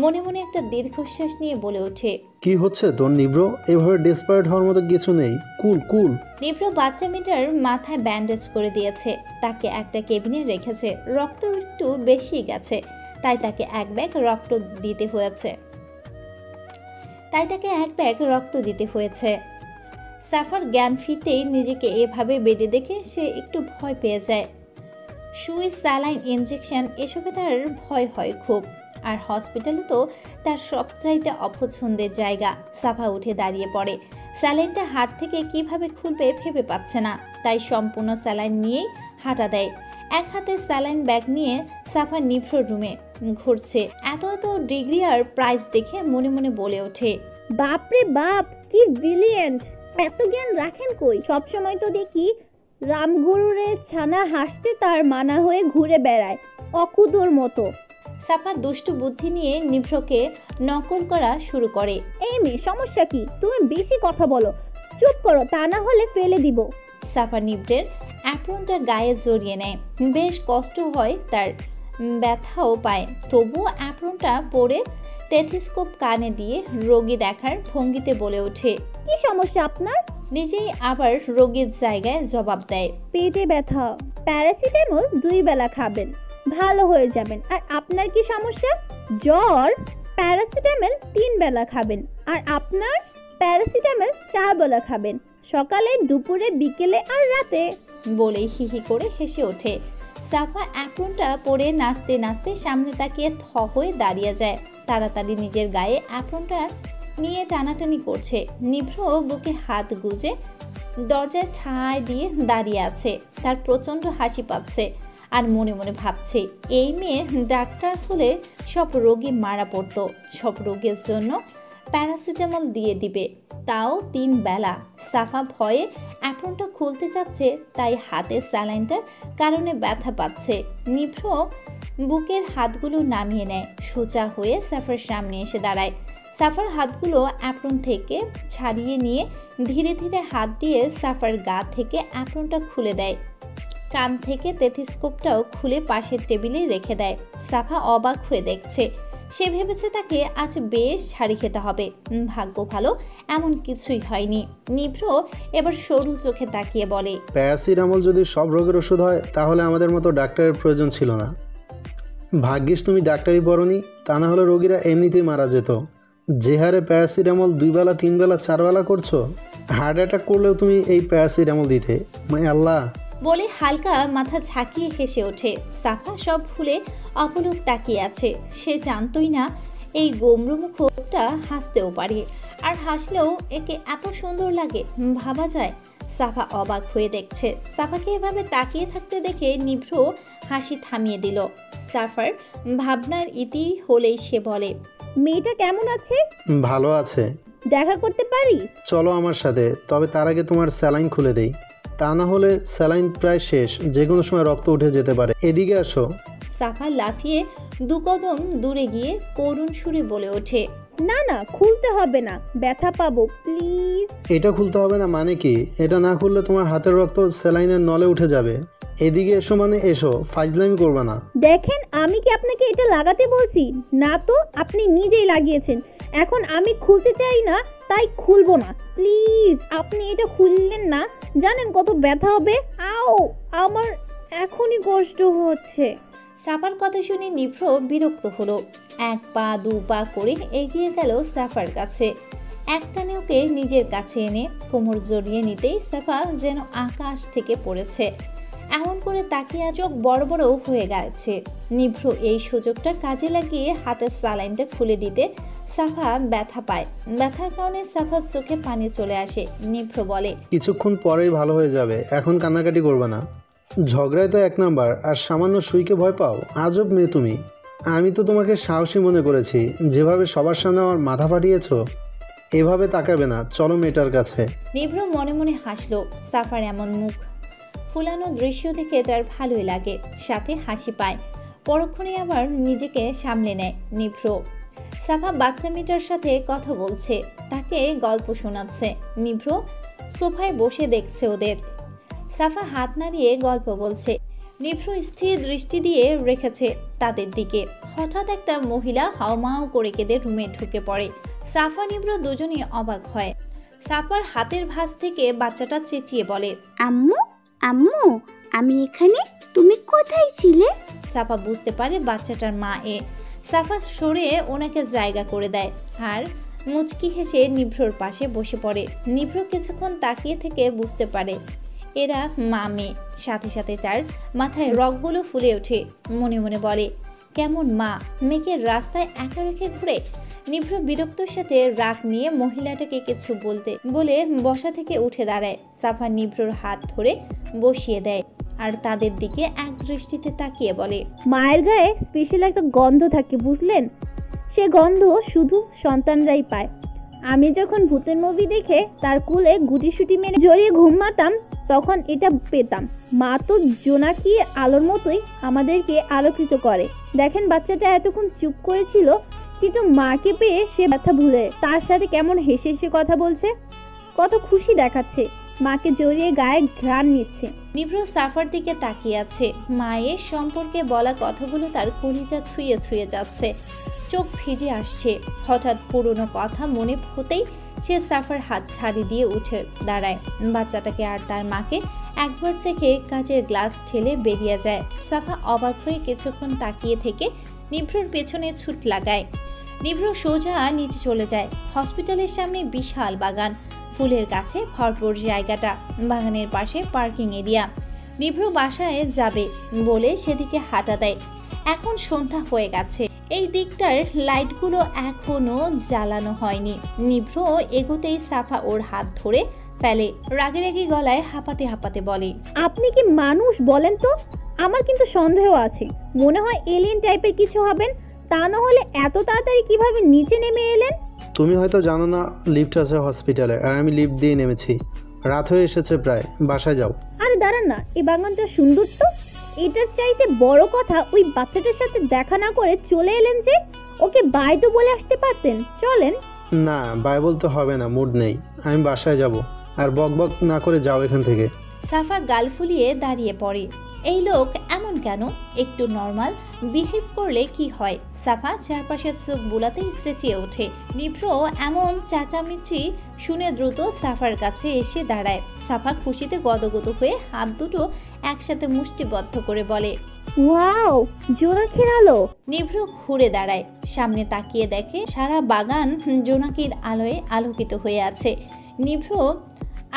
মনে মনে একটা দীর্ঘশ্বাস নিয়ে বলে ওঠে, কি হচ্ছে তোর নিব্র? এভাবে ডেসপারেট হওয়ার মতো কিছু নেই, কুল কুল। নিভ্র বাচ্চা মেয়েটার মাথায় ব্যান্ডেজ করে দিয়েছে, তাকে একটা কেবিনে রেখেছে। রক্ত একটু বেশি গেছে, তাই তাকে এক ব্যাগ রক্ত দিতে হয়েছে। সাফার জ্ঞান ফিরতেই নিজেকে এভাবে বেডে দেখে সে একটু ভয় পেয়ে যায়। সুই, স্যালাইন, ইনজেকশন এসবে তার ভয় হয় খুব। আর হসপিটালে তো তার সবচাইতে অপছন্দের জায়গা। সাফা উঠে দাঁড়িয়ে পড়ে। স্যালাইনটা হাত থেকে কিভাবে খুলবে ভেবে পাচ্ছে না, তাই সম্পূর্ণ স্যালাইন নিয়েই হাঁটা দেয়। এক হাতে স্যালাইন ব্যাগ নিয়ে সাফা নিভ্র রুমে ঘুরছে। এত ডিগ্রি আর প্রাইস দেখে মনে মনে বলে ওঠে, বাপরে বাপ, কি ব্রিলিয়েন্ট! এত জ্ঞান রাখেন কই? সবসময় তো দেখি রামগুরুরে ছানা হাসতে তার মানা হয়ে ঘুরে বেড়ায় অকুদোর মতো। সাফা দুষ্টু বুদ্ধি নিয়ে নিভ্রকে নকল করা শুরু করে। এই মেয়ে, সমস্যা কি? তুমি বেশি কথা বলো, চুপ করো, তা না হলে ফেলে দিব। সাফা নিভ্রের অ্যাপ্রনটা গায়ে জড়িয়ে নেয়। বেশ কষ্ট হয় তার, ব্যথাও পায়। তবুও অ্যাপ্রনটা পরে টেথিস্কোপ কানে দিয়ে রোগী দেখার ভঙ্গিতে বলে ওঠে, কি সমস্যা আপনার? নিজেই আবার রোগীর জায়গায় জবাব দেয়, পেটে ব্যথা, প্যারাসিটামল 2 বেলা খাবেন, ভালো হয়ে যাবেন। আর আপনার কি সমস্যা? জ্বর, প্যারাসিটামল 3 বেলা খাবেন। আর আপনার? প্যারাসিটামল 4 বেলা খাবেন, সকালে, দুপুরে, বিকেলে আর রাতে। বলেই হিহি করে হেসে ওঠে। সাফা অ্যাপ্রনটা পরে নাচতে নাচতে সামনে তাকিয়ে থ হয়ে দাঁড়িয়ে যায়। তাড়াতাড়ি নিজের গায়ে অ্যাপ্রনটা নিয়ে টানাটানি করছে। নিভ্র বুকে হাত গুজে দরজায় ঠাঁই দিয়ে দাঁড়িয়ে আছে। তার প্রচণ্ড হাসি পাচ্ছে, আর মনে মনে ভাবছে, এই মেয়ে ডাক্তার হলে সব রোগী মারা পড়তো। সব রোগের জন্য প্যারাসিটামল দিয়ে দিবে, তাও 3 বেলা। সাফা ভয়ে অ্যাপ্রনটা খুলতে চাচ্ছে, তাই হাতের স্যালাইনটার কারণে ব্যথা পাচ্ছে। নিভ্র বুকের হাতগুলো নামিয়ে নেয়, সোজা হয়ে সাফার সামনে এসে দাঁড়ায়। সাফার হাতগুলো অ্যাপ্রন থেকে ছাড়িয়ে নিয়ে ধীরে ধীরে হাত দিয়ে সাফার গা থেকে অ্যাপ্রনটা খুলে দেয়। কান থেকে টেথিস্কোপটাও খুলে পাশের টেবিলে রেখে দেয়। সাফা অবাক হয়ে দেখছে। সে ভেবেছে তাকে আজ বেশ ঝাড়ি খেতে হবে। ভাগ্য ভালো এমন কিছুই হয়নি। নিভ্র এবার সরু চোখে তাকিয়ে বলে, প্যারাসিটামল যদি সব রোগের ওষুধ হয় তাহলে আমাদের মতো ডাক্তারের প্রয়োজন ছিল না। ভাগ্যিস তুমি ডাক্তারি পড়নি, তা না হলে রোগীরা এমনিতেই মারা যেত। যে হারে প্যারাসিটামল 2 বেলা 3 বেলা 4 বেলা করছো, হার্ট অ্যাটাক করলেও তুমি এই প্যারাসিটামল দিতে। মাই আল্লাহ বলে হালকা মাথা ঝাঁকিয়ে হেসে ওঠে। সাফা সব ভুলে অপলক তাকিয়ে আছে। সে জানতই না এই গোমরু মুখটা হাসতেও পারে, আর হাসলেও একে এত সুন্দর লাগে ভাবা যায়। সাফা অবাক হয়ে দেখছে। সাফাকে এভাবে তাকিয়ে থাকতে দেখে নিভ্র হাসি থামিয়ে দিল। সাফার ভাবনার ইতি হলেই সে বলে, মেয়েটা কেমন আছে? ভালো আছে। দেখা করতে পারি? চলো আমার সাথে, তবে তার আগে তোমার স্যালাইন খুলে দেই। তা না হলে স্যালাইন প্রায় শেষ, যে কোনো সময় রক্ত উঠে যেতে পারে। এদিকে আসো। সাফা লাফিয়ে 2 কদম দূরে গিয়ে করুণ সুরে বলে ওঠে, না না, খুলতে হবে না, ব্যথা পাবো, প্লিজ। এটা খুলতে হবে না মানে কি? এটা না খুললে তোমার হাতের রক্ত স্যালাইনের নলে উঠে যাবে। এদিকে এসো মানে এসো, ফাজলামি করবে না। দেখেন, আমি কি আপনাকে এটা লাগাতে বলছি? না তো, আপনি নিজেই লাগিয়েছেন। এখন আমি খুলতে চাই না, তাই খুলবো না। প্লিজ, আপনি এটা খুললেন না, জানেন কত ব্যথা হবে। আও, আমার এখনই কষ্ট হচ্ছে। সাফার কথা শুনে নিভ্র বিরক্ত হলো। 1 পা 2 পা করে এগিয়ে গেল সাফার কাছে। একটানে ওকে নিজের কাছে এনে কোমর জড়িয়ে নিতেই সাফা যেন আকাশ থেকে পড়েছে। এমন করে তাকিয়ে চোখ বড় বড় হয়ে গেছে। নিভ্র এই সুযোগটা কাজে লাগিয়ে হাতের স্যালাইনটা খুলে দিতে সাফা ব্যথা পায়। ব্যথার কারণে সাফার চোখে পানি চলে আসে। নিভ্র বলে, কিছুক্ষণ পরেই ভালো হয়ে যাবে, এখন কান্নাকাটি করবে না। ঝগড়ায় তো 1 নাম্বার, আর সামান্য সুইকে ভয় পাও? আজব মেয়ে তুমি। আমি তো তোমাকে সাহসী মনে করেছি। যেভাবে সবার সামনে আমার মাথা ফাটিয়েছো, এভাবে তাকাবে না। চলো মেয়েটার কাছে। নিভ্র মনে মনে হাসলো। সাফার এমন মুখ ফুলানো দৃশ্য দেখে তার ভালোই লাগে, সাথে হাসি পায়। পরক্ষণে আবার নিজেকে সামলে নেয় নিভ্র। সাফা বাচ্চা মেয়েটার সাথে কথা বলছে, তাকে গল্প শোনাচ্ছে। নিভ্র সোফায় বসে দেখছে ওদের। সাফা হাত নাড়িয়ে গল্প বলছে। নিভ্র স্থির দৃষ্টি দিয়ে রেখেছে তাদের দিকে। হঠাৎ একটা মহিলা হাউমাউ করে কেঁদে রুমে ঢুকে পড়ে। সাফা নিভ্র দুজনেই অবাক হয়। সাফার হাতের ভাঁজ থেকে বাচ্চাটা চেঁচিয়ে বলে, আম্মু আম্মু, আমি এখানে, তুমি কোথায় ছিলে? সাফা বুঝতে পারে বাচ্চাটার মা এ। সাফা সরে ওনাকে জায়গা করে দেয় আর মুচকি হেসে নিভ্রর পাশে বসে পড়ে। নিভ্র কিছুক্ষণ তাকিয়ে থেকে বুঝতে পারে এরা মা মেয়ে। সাথে সাথে তার মাথায় রগগুলো ফুলে ওঠে। মনে মনে বলে, কেমন মা মেয়েকে রাস্তায় একা রেখে ঘুরে। নিভ্র বিরক্তর সাথে রাগ নিয়ে মহিলাটাকে কিছু বলে বসা থেকে উঠে দাঁড়ায়। সাফা নিভ্রর হাত ধরে বসিয়ে দেয় আর তাদের দিকে এক দৃষ্টিতে তাকিয়ে বলে, মায়ের গায়ে স্পেশাল একটা গন্ধ থাকে, বুঝলেন? সে গন্ধ শুধু সন্তানরাই পায়। আমি যখন ভূতের মুভি দেখে তার কোলে গুটিসুটি মেরে জড়িয়ে ঘুমাতাম, তখন এটা পেতাম। মা তো জোনাকি আলোর মতোই আমাদেরকে আলোকিত করে। দেখেন, বাচ্চাটা এতক্ষণ চুপ করেছিল, কিন্তু মাকে পেয়ে সে ব্যথা ভুলে তার সাথে কেমন হেসে হেসে কথা বলছে, কত খুশি দেখাচ্ছে। মাকে জড়িয়ে গায়ে ঘ্রাণ নিচ্ছে। নিভ্র সাফার দিকে তাকিয়ে আছে। মায়ের সম্পর্কে বলা কথাগুলো তার কলিজা ছুঁয়ে ছুঁয়ে যাচ্ছে, চোখ ভিজে আসছে। হঠাৎ পুরনো কথা মনে হতেই সে সাফার হাত ছাড়ি দিয়ে উঠে দাঁড়ায়। বাচ্চাটাকে আর তার মাকে একবার থেকে কাচের গ্লাস ঠেলে বেরিয়ে যায়। সাফা অবাক হয়ে কিছুক্ষণ তাকিয়ে থেকে নিভ্রর পেছনে ছুট লাগায়। নিভ্র সোজা নিচে চলে যায়। হসপিটালের সামনে বিশাল বাগান, ফুলের গাছে ভরপুর জায়গাটা। বাগানের পাশে পার্কিং এরিয়া। নিভ্র বাসায় যাবে বলে সেদিকে হাঁটা দেয়। এখন সন্ধ্যা হয়ে গেছে। এই দিকটার লাইটগুলো এখনো জ্বালানো হয়নি। নিভ্র এগোতেই সাফা ওর হাত ধরে ফেলে। রাগে রাগি গলায় হাঁপাতে হাঁপাতে বলে, আপনি কি মানুষ বলেন তো? আমার কিন্তু সন্দেহ আছে, মনে হয় এলিয়েন টাইপের কিছু হবেন, তা না হলে এত তাড়াতাড়ি কিভাবে নিচে নেমে এলেন? তুমি হয়তো জানো না লিফট আছে হসপিটালে, আর আমি লিফট দিয়ে নেমেছি। রাত হয়ে এসেছে প্রায়, বাসায় যাও। আরে দাঁড়ান না, এই বাগানটা সুন্দর তো। এটার চাইতে বড় কথা ওই বাচ্চাটার সাথে দেখা না করে চলে এলেন যে। ওকে বাই তো বলে আসতে পারতেন। চলেন। না, বাই বলতে হবে না, মুড নেই। আমি বাসায় যাব। আর বকবক না করে যাও এখান থেকে। সাফা গাল ফুলিয়ে দাঁড়িয়ে পড়ে। এই লোক এমন কেন? একটু নর্মাল বিহেভ করলে কি হয়? সাফা চারপাশে চোখ বুলাতেই চেঁচিয়ে ওঠে। নিভ্র এমন চেঁচামেচি শুনে দ্রুত সাফার কাছে এসে দাঁড়ায়। সাফা খুশিতে গদগদ হয়ে হাত দুটো একসাথে মুষ্টিবদ্ধ করে বলে, ওয়াও, জোনাকির আলো। নিভ্র ঘুরে দাঁড়ায়, সামনে তাকিয়ে দেখে সারা বাগান জোনাকির আলোয় আলোকিত হয়ে আছে। নিভ্র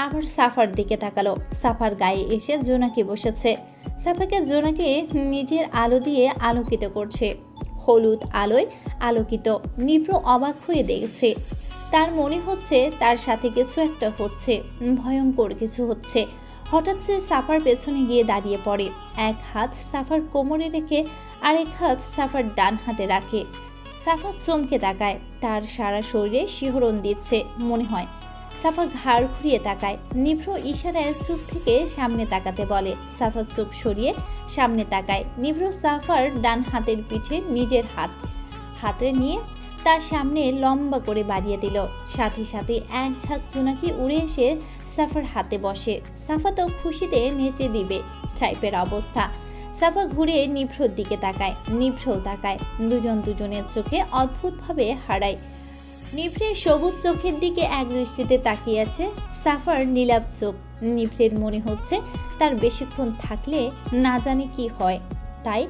আবার সাফার দিকে তাকালো। সাফার গায়ে এসে জোনাকি বসেছে। সাফাকে জোনাকি নিজের আলো দিয়ে আলোকিত করছে। হলুদ আলোয় আলোকিত। নিভ্র অবাক হয়ে দেখছে। তার মনে হচ্ছে তার সাথে কিছু একটা হচ্ছে, ভয়ঙ্কর কিছু হচ্ছে। হঠাৎ সে সাফার পেছনে গিয়ে দাঁড়িয়ে পড়ে। এক হাত সাফার কোমরে রেখে আরেক হাত সাফার ডান হাতে রাখে। সাফা চমকে তাকায়। তার সারা শরীরে শিহরণ দিচ্ছে মনে হয়। সাফা ঘাড় ঘুরিয়ে তাকায়। নিভ্র ইশারায় চুপ থেকে সামনে তাকাতে বলে। সাফা চুপ সরিয়ে সামনে তাকায়। নিভ্র সাফার ডান হাতের পিঠে নিজের হাতে নিয়ে তার সামনে লম্বা করে বাড়িয়ে দিল। সাথে সাথে এক ঝাঁক জোনাকি উড়ে এসে সাফার হাতে বসে। সাফা তো খুশিতে নেচে দিবে টাইপের অবস্থা। সাফা ঘুরে নিভ্রর দিকে তাকায়। নিভ্রও তাকায়। দুজন দুজনের চোখে অদ্ভুতভাবে হারায়। নিভ্রের সবুজ চোখের দিকে এক দৃষ্টিতে তাকিয়ে আছে সাফার নীলাভ চোখ। নিভ্রের মনে হচ্ছে তার বেশিক্ষণ থাকলে না জানি কি হয়, তাই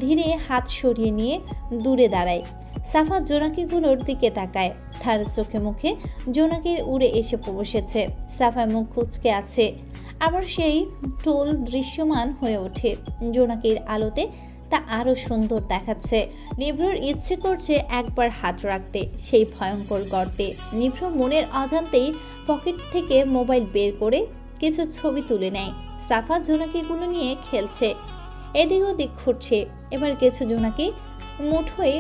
ধীরে হাত সরিয়ে নিয়ে দূরে দাঁড়ায়। সাফা জোনাকিগুলোর দিকে তাকায়। তার চোখে মুখে জোনাকির উড়ে এসে বসেছে। সাফায় মুখ কুঁচকে আছে। আবার সেই টোল দৃশ্যমান হয়ে ওঠে। জোনাকির আলোতে তা আরো সুন্দর দেখাচ্ছে। নিভ্রর ইচ্ছে করছে একবার হাত রাখতে সেই ভয়ঙ্কর গর্তে। নিভ্র মনের অজান্তেই পকেট থেকে মোবাইল বের করে কিছু ছবি তুলে নেয়। সাফা জোনাকিগুলো নিয়ে খেলছে, এদিক ওদিক ঘুরছে। এবার কিছু জোনাকি মুঠোয়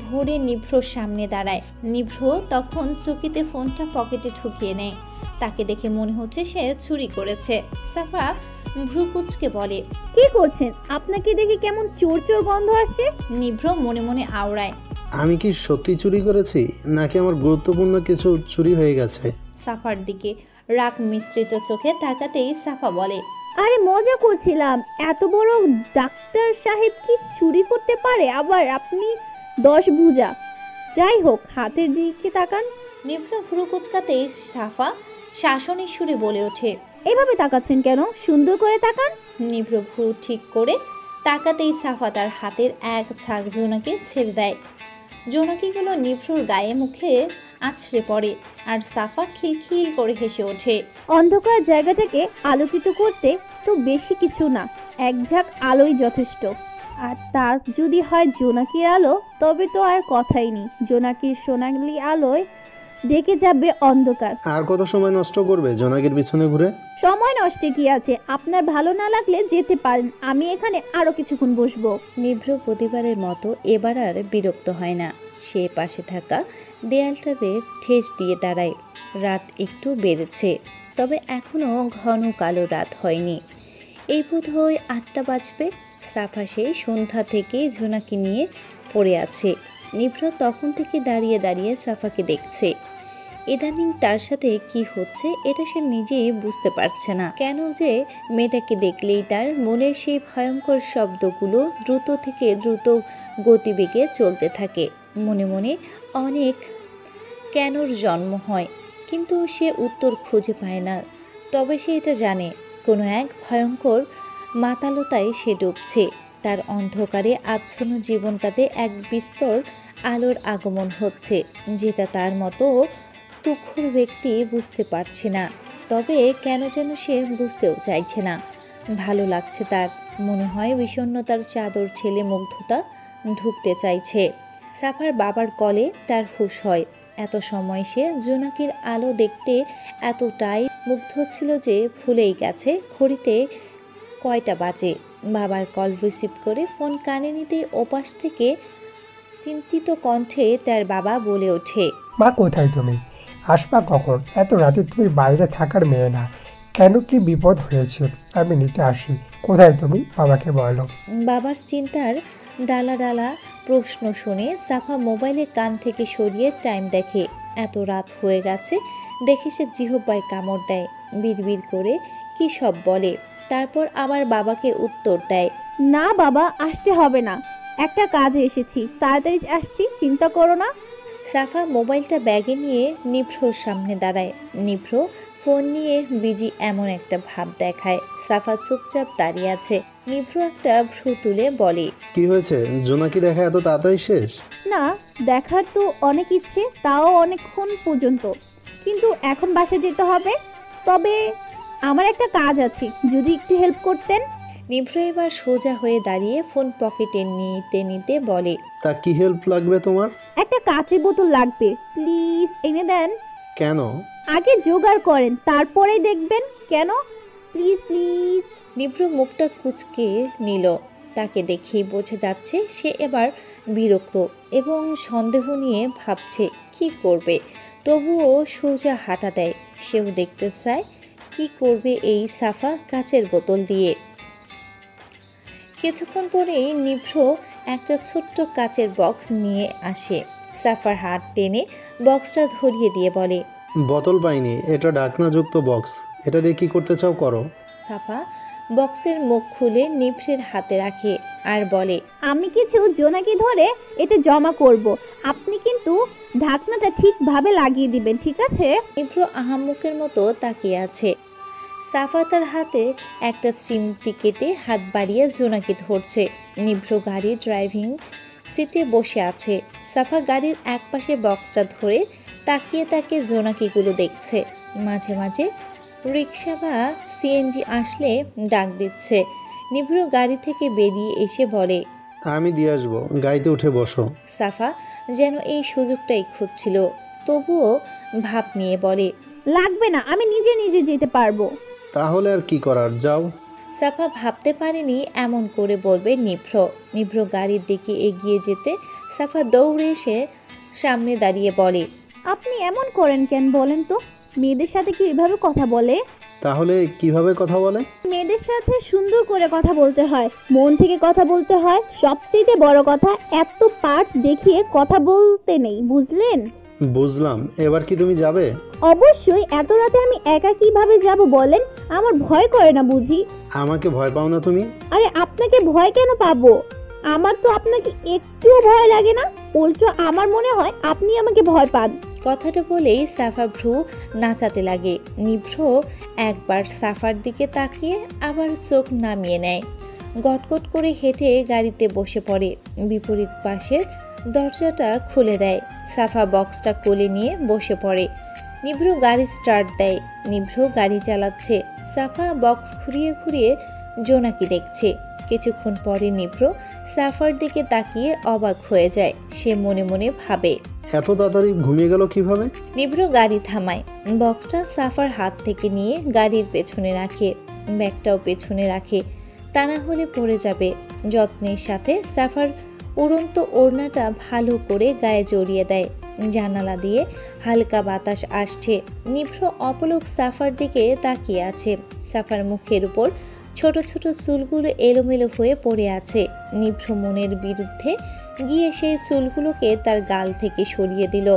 ভরে নিভ্রর সামনে দাঁড়ায়। নিভ্র তখন চকিতে ফোনটা পকেটে ঢুকিয়ে নেয়। তাকে দেখে মনে হচ্ছে সে চুরি করেছে। সাফা ভ্রু কুঁচকে বলে, কি করছেন? আপনাকে দেখে কেমন চোর চোর গন্ধ আসছে। নিভ্র মনে মনে আওড়ায়, আমি কি সত্যি চুরি করেছি, নাকি আমার গুরুত্বপূর্ণ কিছু চুরি হয়ে গেছে? সাফার দিকে রাগ মিশ্রিত চোখে তাকাতেই সাফা বলে, আরে মজা করছিলাম। এত বড় ডাক্তার সাহেব কি চুরি করতে পারে? আবার আপনি 10 ভুজা। যাই হোক, হাতের দিকে তাকান। নিভ্র ভ্রু কুঁচকাতেই সাফা শাসনের সুরে বলে ওঠে, এভাবে তাকাচ্ছেন কেন? সুন্দর করে তাকান। নিভ্র ভ্রু ঠিক করে তাকাতেই সাফা তার হাতের এক ঝাঁক জোনাকি ছেড়ে দেয়। জোনাকিগুলো নিভ্রর গায়ে মুখে আছড়ে পড়ে আর সাফা খিলখিল করে হেসে ওঠে। অন্ধকার জায়গাটাকে আলোকিত করতে তো বেশি কিছু না, এক ঝাঁক আলোই যথেষ্ট। আর তা যদি হয় জোনাকির আলো, তবে তো আর কথাই নেই। জোনাকির সোনালি আলোয় ডেকে যাবে অন্ধকার। আর কত সময় নষ্ট করবে জোনাকির পিছনে ঘুরে? সময় নষ্টে কি আছে? আপনার ভালো না লাগলে যেতে পারেন, আমি এখানে আরো কিছুক্ষণ বসবো। নিভ্র প্রতিবারের মতো এবার আর বিরক্ত হয় না। সে পাশে থাকা দেয়ালটাতে ঠেস দিয়ে দাঁড়ায়। রাত একটু বেড়েছে, তবে এখনও ঘন কালো রাত হয়নি। এই বোধহয় 8টা বাজবে। সাফা সেই সন্ধ্যা থেকে জোনাকি নিয়ে পড়ে আছে। নিভ্র তখন থেকে দাঁড়িয়ে দাঁড়িয়ে সাফাকে দেখছে। ইদানিং তার সাথে কি হচ্ছে এটা সে নিজেই বুঝতে পারছে না। কেন যে মেয়েটাকে দেখলেই তার মনের সেই ভয়ঙ্কর শব্দগুলো দ্রুত থেকে দ্রুত গতিবেগে চলতে থাকে। মনে মনে অনেক কেনর জন্ম হয়, কিন্তু সে উত্তর খুঁজে পায় না। তবে সে এটা জানে, কোনো এক ভয়ঙ্কর মাতালতায় সে ডুবছে। তার অন্ধকারে আচ্ছন্ন জীবনটাতে এক বিস্তর আলোর আগমন হচ্ছে, যেটা তার মতো তুখুর ব্যক্তি বুঝতে পারছে না। তবে কেন যেন সে বুঝতেও চাইছে না। ভালো লাগছে তার। মনে হয় বিষণ্ণতার চাদর ছেলে মুগ্ধতা ঢুকতে চাইছে। সাফার বাবার কলে তার হুঁশ হয়। এত সময় সে জোনাকির আলো দেখতে এতটাই মুগ্ধ ছিল যে ভুলেই গেছে ঘড়িতে কয়টা বাজে। বাবার কল রিসিভ করে ফোন কানে নিতেই ওপাশ থেকে চিন্তিত কণ্ঠে তার বাবা বলে ওঠে, মা কোথায় তুমি? আসবা কখন? এত রাতে তুমি বাইরে থাকার মেয়ে না। কেন, কি বিপদ হয়েছে? আমি নিতে আসি। কোথায় তুমি? বাবাকে বলো। বাবার চিন্তার ডালা ডালা প্রশ্ন শুনে সাফা মোবাইলে কান থেকে সরিয়ে টাইম দেখে। এত রাত হয়ে গেছে দেখে সে জিহ্বায় কামড় দেয়, বিড়বিড় করে কি সব বলে, তারপর আবার বাবাকে উত্তর দেয়, না বাবা, আসতে হবে না, একটা কাজে এসেছি, তাড়াতাড়ি আসছি, চিন্তা করো না। সাফা মোবাইলটা ব্যাগে নিয়ে নিভ্রর সামনে দাঁড়ায়। নিভ্র ফোন নিয়ে বিজি এমন একটা ভাব দেখায়। সাফা চুপচাপ দাঁড়িয়ে আছে। নিভ্র একটা ভ্রু তুলে বলে, কি হয়েছে? জোনাকি দেখা এত তাড়াতাড়ি শেষ? না, দেখার তো অনেক ইচ্ছে, তাও অনেকক্ষণ পর্যন্ত, কিন্তু এখন বাসায় যেতে হবে। তবে আমার একটা কাজ আছে, যদি একটু হেল্প করতেন। নিভ্র এবার সোজা হয়ে দাঁড়িয়ে ফোন পকেটে নিতে নিতে বলে, তা কি হেল্প লাগবে তোমার? একটা কাঁচের বোতল লাগবে, প্লিজ এনে দেন। কেন? আগে জোগাড় করেন, তারপরে দেখবেন। কেন? Please please. নিভ্র মুখটা কুঁচকে নিল। তাকে দেখেই বোঝা যাচ্ছে সে এবার বিরক্ত এবং সন্দেহ নিয়ে ভাবছে কি করবে। তবুও সোজা হাঁটা দেয়। সেও দেখতে চায় কি করবে এই সাফা কাচের বোতল দিয়ে। কিছুক্ষণ পরেই নিভ্র একটা ছোট্ট কাচের বক্স নিয়ে আসে। সাফার হাত টেনে বক্সটা ধরিয়ে দিয়ে বলে, বোতল পাইনি, এটা ঢাকনাযুক্ত বক্স। এটা দিয়ে কি করতে চাও করো। সাফা বক্সের মুখ খুলে নিভ্রের হাতে রাখে আর বলে, আমি কিছু জোনাকি ধরে এতে জমা করব, আপনি কিন্তু ঢাকনাটা ঠিকভাবে লাগিয়ে দিবেন, ঠিক আছে? নিভ্র আহাম্মকের মতো তাকিয়ে আছে। সাফা তার হাতে একটা চিমটি কেটে হাত বাড়িয়ে জোনাকি ধরছে। নিভ্র গাড়ির ড্রাইভিং সিটে বসে আছে। সাফা গাড়ির একপাশে বক্সটা ধরে তাকিয়ে তাকিয়ে জোনাকিগুলো দেখছে। মাঝে মাঝে রিক্সা বা সিএনজি আসলে ডাক দিচ্ছে। নিভ্র গাড়ি থেকে বেরিয়ে এসে বলে, আমি দিয়ে আসবো, গাড়িতে উঠে বসো। সাফা যেন এই সুযোগটাই খুঁজছিল, তবুও ভাব নিয়ে বলে, লাগবে না, আমি নিজে নিজে যেতে পারবো। তাহলে আর কি করার, যাও। সাফা ভাবতে পারেনি এমন করে বলবে নিভ্র। নিভ্র গাড়ির দিকে এগিয়ে যেতে সাফা দৌড়ে এসে সামনে দাঁড়িয়ে বলে, আপনি এমন করেন কেন বলেন তো? মেয়েদের সাথে কি এভাবে কথা বলে? তাহলে কিভাবে কথা বলে? মেয়েদের সাথে সুন্দর করে কথা বলতে হয়, মন থেকে কথা বলতে হয়। সবচেয়ে বড় কথা, এত পার্ট দেখিয়ে কথা বলতে নেই, বুঝলেন? বুঝলাম। এবার কি তুমি যাবে? অবশ্যই। এত রাতে আমি একা কিভাবে যাব বলেন? আমার ভয় করে না বুঝি? আমাকে ভয় পাও না তুমি? আরে আপনাকে ভয় কেন পাবো? আমার তো আপনাকে একটুও ভয় লাগে না, উল্টো আমার মনে হয় আপনি আমাকে ভয় পান। কথাটা বলেই সাফা ভ্রু নাচাতে লাগে। নিভ্র একবার সাফার দিকে তাকিয়ে আবার চোখ নামিয়ে নেয়। গটগট করে হেঁটে গাড়িতে বসে পড়ে। বিপরীত পাশের দরজাটা খুলে দেয়। সাফা বক্সটা কোলে নিয়ে বসে পড়ে। নিভ্র গাড়ি স্টার্ট দেয়। নিভ্র গাড়ি চালাচ্ছে। সাফা বক্স ঘুরিয়ে ঘুরিয়ে জোনাকি দেখছে। কিছুক্ষণ পরে নিভ্র সাফার দিকে তাকিয়ে অবাক হয়ে যায়। সে মনে মনে ভাবে, এত তাড়াতাড়ি ঘুমিয়ে গেল কিভাবে? নিভ্র গাড়ি থামায়। বক্সটা সাফার হাত থেকে নিয়ে গাড়ির পেছনে রাখে। ব্যাগটাও পেছনে রাখে, তা না হলে পড়ে যাবে। যত্নের সাথে সাফার উড়ন্ত ওড়নাটা ভালো করে গায়ে জড়িয়ে দেয়। জানালা দিয়ে হালকা বাতাস আসছে। নিভ্র অপলক সাফার দিকে তাকিয়ে আছে। সাফার মুখের উপর ছোট ছোট চুলগুলো এলোমেলো হয়ে পড়ে আছে। নিভ্র মনের বিরুদ্ধে গিয়ে সেই চুলগুলোকে তার গাল থেকে সরিয়ে দিল।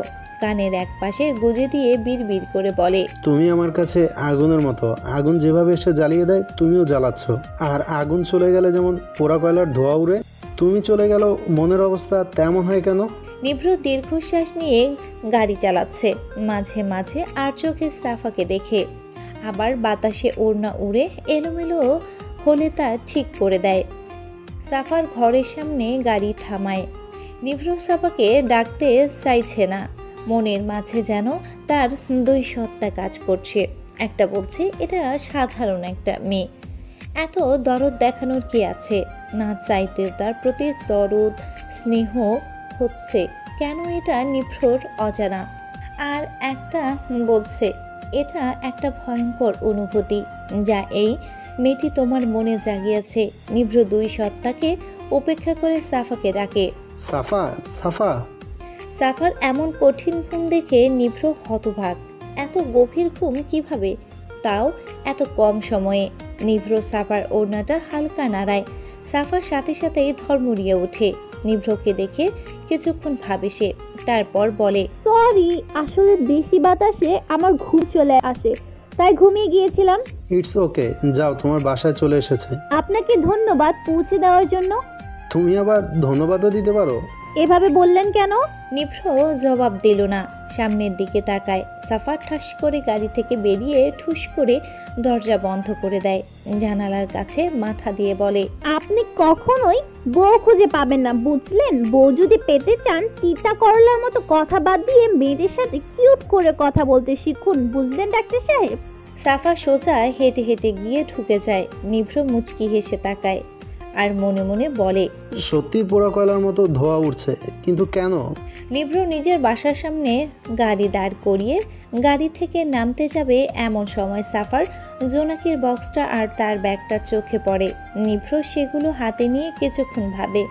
কানের এক পাশে গুজে দিয়ে বিড়বিড় করে বলে, তুমি আমার কাছে আগুনের মতো। আগুন যেভাবে এসে জ্বালিয়ে দেয় তুমিও জ্বালাচ্ছ। আর আগুন চলে গেলে যেমন পোড়া কয়লার ধোঁয়া উড়ে, তুমি চলে গেল মনের অবস্থা তেমন হয় কেন? নিভ্র দীর্ঘশ্বাস নিয়ে গাড়ি চালাচ্ছে। মাঝে মাঝে আর চোখে সাফাকে দেখে। আবার বাতাসে ওড়না উড়ে এলোমেলো হলে তা ঠিক করে দেয়। সাফার ঘরের সামনে গাড়ি থামায়। নিভ্র সাফাকে ডাকতে চাইছে না। মনের মাঝে যেন তার দুই সত্তা কাজ করছে। একটা বলছে এটা সাধারণ একটা মেয়ে, এত দরদ দেখানোর কি আছে? না চাইতে তার প্রতি দরদ স্নেহ হচ্ছে কেন, এটা নিভ্রর অজানা। আর একটা বলছে এটা একটা ভয়ঙ্কর অনুভূতি যা এই মেয়েটি তোমার মনে জাগিয়েছে। নিভ্র দুই সত্তাকে উপেক্ষা করে সাফাকে ডাকে। সাফা, সাফা। সাফার এমন কঠিন ঘুম দেখে নিভ্র হতবাক। এত গভীর ঘুম কিভাবে, তাও এত কম সময়ে। নিভ্র সাফার ওড়নাটা হালকা নাড়ায়। সাফার সাথে সাথেই ধর্মড়িয়ে ওঠে। নিভ্রকে দেখে কিছুক্ষণ ভাবে সে, তারপর বলে, সরি, আসলে বেশি বাতাসে আমার ঘুম চলে আসে, তাই ঘুমিয়ে গিয়েছিলাম। ইটস ওকে, যাও, তোমার বাসায় চলে এসেছে। আপনাকে ধন্যবাদ পৌঁছে দেওয়ার জন্য। তুমি আবার ধন্যবাদও দিতে পারো? এভাবে বললেন কেন? নিভ্র জবাব দিল না, সামনের দিকে তাকায়। সাফা ঠাস করে গাড়ি থেকে বেরিয়ে ঠুস করে দরজা বন্ধ করে দেয়। জানালার কাছে মাথা দিয়ে বলে, আপনি কখনোই বউ খুঁজে পাবেন না, বুঝলেন? বউ যদি পেতে চান, তিতা করলার মতো কথা বাদ দিয়ে মেয়েদের সাথে কিউট করে কথা বলতে শিখুন, বুঝলেন ডাক্তার সাহেব? সাফা সোজা হেঁটে হেঁটে গিয়ে ঢুকে যায়। নিভ্র মুচকি হেসে তাকায় আর মনে মনে বলে, সত্যি পোড়া কয়লার মতো ধোয়া উঠছে, কিন্তু কেন? নিভ্র নিজের বাসার সামনে গাড়ি দাঁড় করিয়ে গাড়ি থেকে নামতে যাবে এমন সময় সাফার জোনাকির বক্সটা আর তার ব্যাগটা চোখে পড়ে। নিভ্র সেগুলো হাতে নিয়ে কিছুক্ষণ ভাবে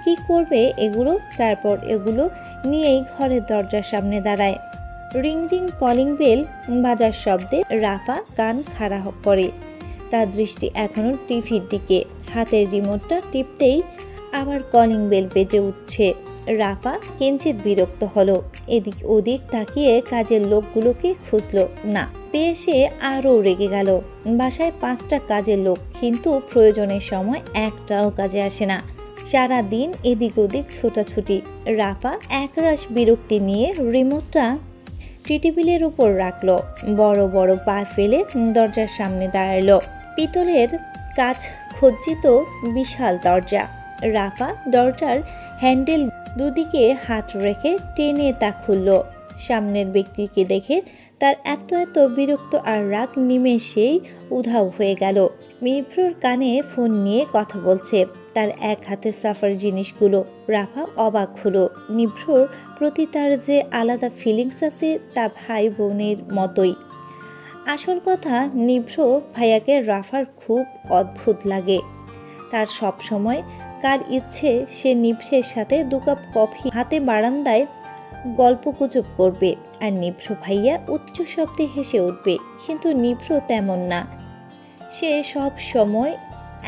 কি করবে এগুলো। তারপর এগুলো নিয়েই ঘরের দরজার সামনে দাঁড়ায়। রিং রিং কলিং বেল বাজার শব্দে রাফা কান খাড়া করে। তার দৃষ্টি এখনও টিভির দিকে। হাতের রিমোটটা টিপতেই আবার কলিং বেল বেজে উঠছে। রাফা কিঞ্চিত বিরক্ত হলো। এদিক ওদিক তাকিয়ে কাজের লোকগুলোকে খুঁজলো, না পেয়ে সে আরও রেগে গেল। বাসায় 5টা কাজের লোক, কিন্তু প্রয়োজনের সময় একটাও কাজে আসে না। সারা দিন এদিক ওদিক ছোটাছুটি। রাফা একরাশ বিরক্তি নিয়ে রিমোটটা টি টেবিলের উপর রাখলো। বড় বড় পা ফেলে দরজার সামনে দাঁড়ালো। পিতলের কাচ খজ্জিত বিশাল দরজা। রাফা দরজার হ্যান্ডেল দুদিকে হাত রেখে টেনে তা খুলল। সামনের ব্যক্তিকে দেখে তার এত বিরক্ত আর রাগ নিমেষেই উধাও হয়ে গেল। নিভ্রর কানে ফোন নিয়ে কথা বলছে, তার এক হাতে সাফার জিনিসগুলো। রাফা অবাক হলো। নিভ্রর প্রতি তার যে আলাদা ফিলিংস আছে তা ভাই বোনের মতোই। আসল কথা, নিভ্র ভাইয়াকে রাফার খুব অদ্ভুত লাগে। তার সব সময় কার ইচ্ছে সে নিভ্রের সাথে 2 কাপ কফি হাতে বারান্দায় গল্পগুজব করবে, আর নিভ্র ভাইয়া উচ্চ শব্দে হেসে উঠবে। কিন্তু নিভ্র তেমন না। সে সব সময়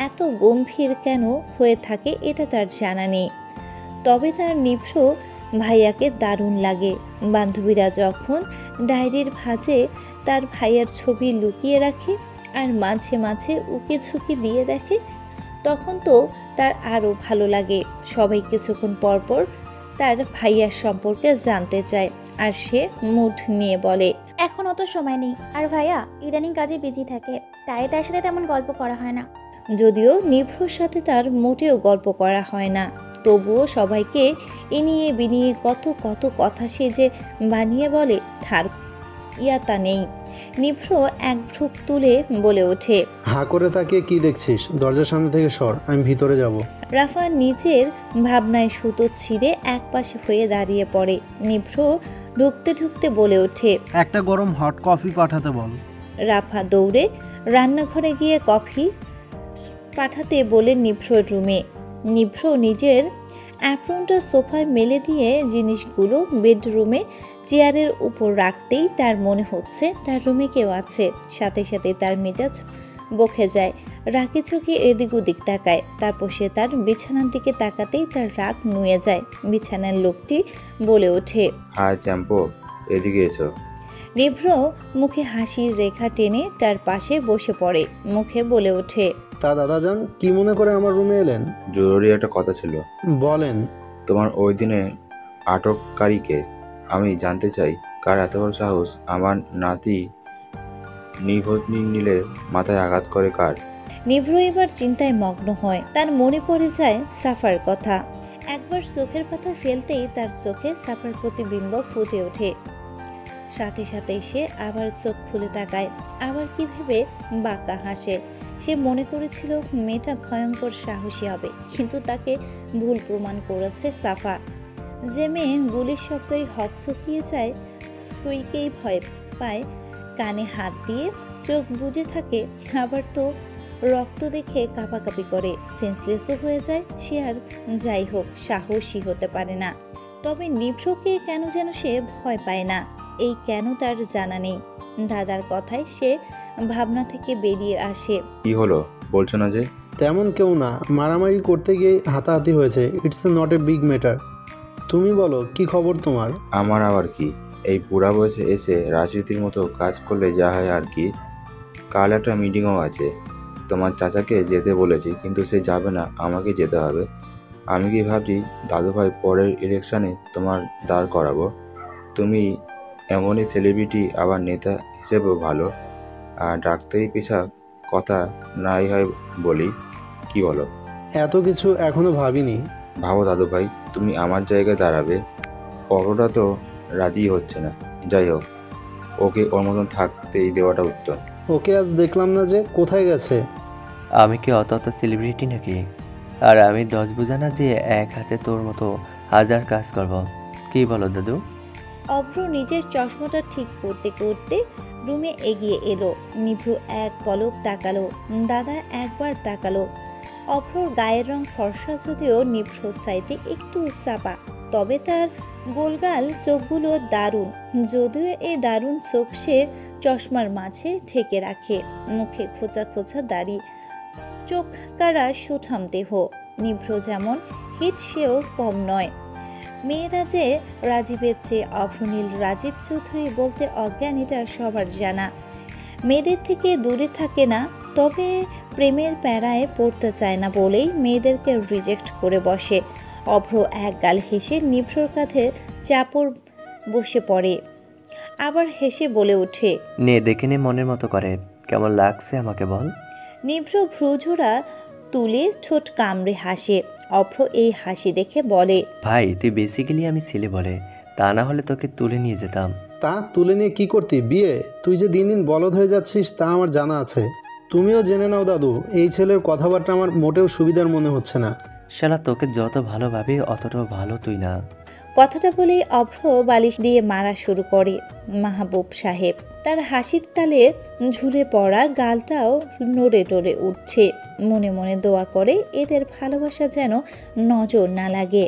এত গম্ভীর কেন হয়ে থাকে এটা তার জানা নেই। তবে তার নিভ্র ভাইয়াকে দারুণ লাগে। বান্ধবীরা যখন ডায়েরির ভাঁজে তার ভাইয়ার ছবি লুকিয়ে রাখে আর মাঝে মাঝে উকি ঝুঁকি দিয়ে দেখে, তখন তো তার আরও ভালো লাগে। সবাই কিছুক্ষণ পরপর তার ভাইয়ার সম্পর্কে জানতে চায়, আর সে মুড নিয়ে বলে, এখন অত সময় নেই, আর ভাইয়া ইদানিং কাজে বিজি থাকে, তাই তার সাথে তেমন গল্প করা হয় না। যদিও নিভ্রর সাথে তার মোটেও গল্প করা হয় না, তবুও সবাইকে এনিয়ে বিনিয়ে কত কথা সে যে বানিয়ে বলে তার ইয়াতা নেই। নিভ্র এক ভ্রুক তুলে বলে ওঠে, হা করে তাকিয়ে কি দেখছিস? দরজার সামনে থেকে সর, আমি ভিতরে যাব। রাফা নিজের ভাবনায় সুতো ছিঁড়ে একপাশে হয়ে দাঁড়িয়ে পড়ে। নিভ্র ঢুকতে ঢুকতে বলে ওঠে, একটা গরম হট কফি পাঠাতে বল। রাফা দৌড়ে রান্নাঘরে গিয়ে কফি পাঠাতে বলে নিভ্রর রুমে। নিভ্র নিজের অ্যাপ্রনটা সোফায় মেলে দিয়ে জিনিসগুলো বেডরুমে চেয়ারের উপর রাখতেই তার মনে হচ্ছে তার রুমে কেউ আছে। সাথে সাথে তার মেজাজ বকে যায়। রাগে চোখে এদিক ওদিক তাকায়। তারপর সে তার বিছানার দিকে তাকাতেই তার রাগ নুয়ে যায়। বিছানার লোকটি বলে ওঠে, হাই চ্যাম্পো, এদিকে এসো। নিভ্র মুখে হাসির রেখা টেনে তার পাশে বসে পড়ে। মুখে বলে ওঠে, তা দাদাজান, কি মনে করে আমার রুমে এলেন? জরুরি একটা কথা ছিল। বলেন। তোমার ওই দিনে আটককারীকে আমি জানতে চাই, কার এত বড় সাহস আমার নাতি নিলে মাথায় আঘাত করে কার? নিভ্র এবার চিন্তায় মগ্ন হয়। তার মনে পড়ে যায় সাফার কথা। একবার চোখের পাতা ফেলতেই তার চোখে সাফার প্রতিবিম্ব ফুটে ওঠে। সাথে সাথে সে আবার চোখ খুলে তাকায়। আবার কি ভেবে বাঁকা হাসে। সে মনে করেছিল মেয়েটা ভয়ঙ্কর সাহসী হবে, কিন্তু তাকে ভুল প্রমাণ করেছে সাফা। যে মেয়ে গুলির শব্দই হকচকিয়ে যায়, সুইকেই ভয় পায়, কানে হাত দিয়ে চোখ বুজে থাকে, আবার তো রক্ত দেখে কাঁপাকাঁপি করে, সেন্সলেসও হয়ে যায়। সে আর যাই হোক সাহসী হতে পারে না। তবে নিভ্রকে কেন যেন সে ভয় পায় না। এই কেন তার জানা নেই। দাদার কথায় সে ভাবনা থেকে বেরিয়ে আসে। কি হলো বলছো না যে? তেমন কেউ না, মারামারি করতে গিয়ে হাতাহাতি হয়েছে। It's not a big matter. তুমি বলো, কি খবর তোমার? আমার আবার কি, এই বুড়া বয়সে এসে রাজনীতির মতো কাজ করলে যা হয় আর কি। কাল একটা মিটিংও আছে, তোমার চাচাকে যেতে বলেছি, কিন্তু সে যাবে না, আমাকে যেতে হবে। আমি কি ভাবছি দাদুভাই পরের ইলেকশনে তোমার দাঁড় করাবো। তুমি এমনই সেলিব্রিটি, আবার নেতা হিসেবেও ভালো। আর ডাক্তারি পেশা কথা নাই হয় বলি, কি বলো? এত কিছু এখনো ভাবিনি। ভাবো দাদুভাই, তুমি আমার জায়গায় দাঁড়াবে। পরোটা তো রাজি হচ্ছে না। যাই হোক, ওকে ওর মতন থাকতেই দেওয়াটা উত্তম। ওকে আজ দেখলাম না যে, কোথায় গেছে? আমি কি অত সেলিব্রিটি নাকি? আর আমি 10 বোঝা না যে এক হাতে তোর মতো হাজার কাজ করব। কি বলো দাদু? অভ্র নিজের চশমাটা ঠিক করতে করতে রুমে এগিয়ে এলো। নিভ্র এক পলক তাকালো, দাদা একবার তাকালো। অভ্রর গায়ের রং ফর্সা, যদিও নিভ্র চাইতে একটু চাপা, তবে তার গোলগাল চোখগুলো দারুণ। যদিও এই দারুণ চোখ সে চশমার মাঝে ঢেকে রাখে। মুখে খোঁচা খোঁচা দাড়ি, চোখ কারা সুঠাম দেহ। নিভ্র যেমন হিট, সেও কম নয়। মেয়েরা যে রাজীবের চেয়ে অভ্রনীল। রাজীব চৌধুরী বলতে অজ্ঞান, এটা সবার জানা। মেয়েদের থেকে দূরে থাকে না, তবে প্রেমের প্যারায় পড়তে চায় না বলেই মেয়েদেরকে রিজেক্ট করে বসে। অভ্র এক গাল হেসে নিভ্রর কাঁধে চাপড় বসে পড়ে, আবার হেসে বলে ওঠে, নে দেখে নে মনের মতো করে, কেমন লাগছে আমাকে বল। নিভ্র ভ্রুজোড়া তুলে ঠোঁট কামড়ে হাসে। অভ্র এই হাসি দেখে বলে, ভাই তুই বেসিক্যালি আমি ছেলে বলে, তা না হলে তোকে তুলে নিয়ে যেতাম। তা তুলে নিয়ে কি করতি? বিয়ে? তুই যে দিন দিন বলদ হয়ে যাচ্ছিস তা আমার জানা আছে। তুমিও জেনে নাও দাদু, এই ছেলের কথাবার্তা আমার মোটেও সুবিধার মনে হচ্ছে না। শালা তোকে যত ভালো ভাবি অতটাও ভালো তুই না। কথাটা বলেই অভ্র বালিশ দিয়ে মারা শুরু করে। মাহবুব সাহেব তার হাসির তালে ঝুলে পড়া গালটাও নড়ে নড়ে উঠছে। মনে মনে দোয়া করে এদের ভালোবাসা যেন নজর না লাগে।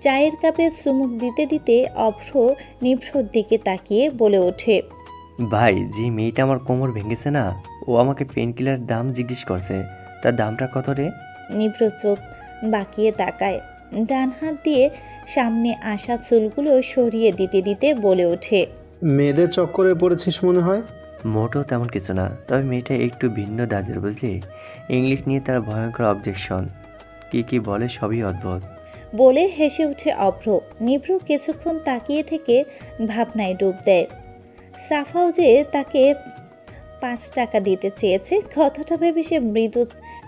চায়ের কাপে চুমুক দিতে দিতে অভ্র নিভ্রর দিকে তাকিয়ে বলে ওঠে, ভাই যে মেয়েটা আমার কোমর ভেঙেছে না, ও আমাকে পেন কিলার দাম জিজ্ঞেস করছে, তার দামটা কত রে? নিভ্র চোখ বাঁকিয়ে তাকায়, ডান হাত দিয়ে সামনে আসা চুলগুলো সরিয়ে দিতে দিতে বলে ওঠে, মেয়েদের চক্করে পড়েছিস মনে হয়। মোটেও তেমন কিছু না, তবে মেয়েটা একটু ভিন্ন দাজের বুঝলি। ইংলিশ নিয়ে তার ভয়ঙ্কর অবজেকশন, কি বলে সবই অদ্ভুত। বলে হেসে উঠে অভ্র। নিভ্র কিছুক্ষণ তাকিয়ে থেকে ভাবনায় ডুব দেয়। সাফাও যে তাকে 5 টাকা দিতে চেয়েছে, কথাটা ভেবে সে মৃদু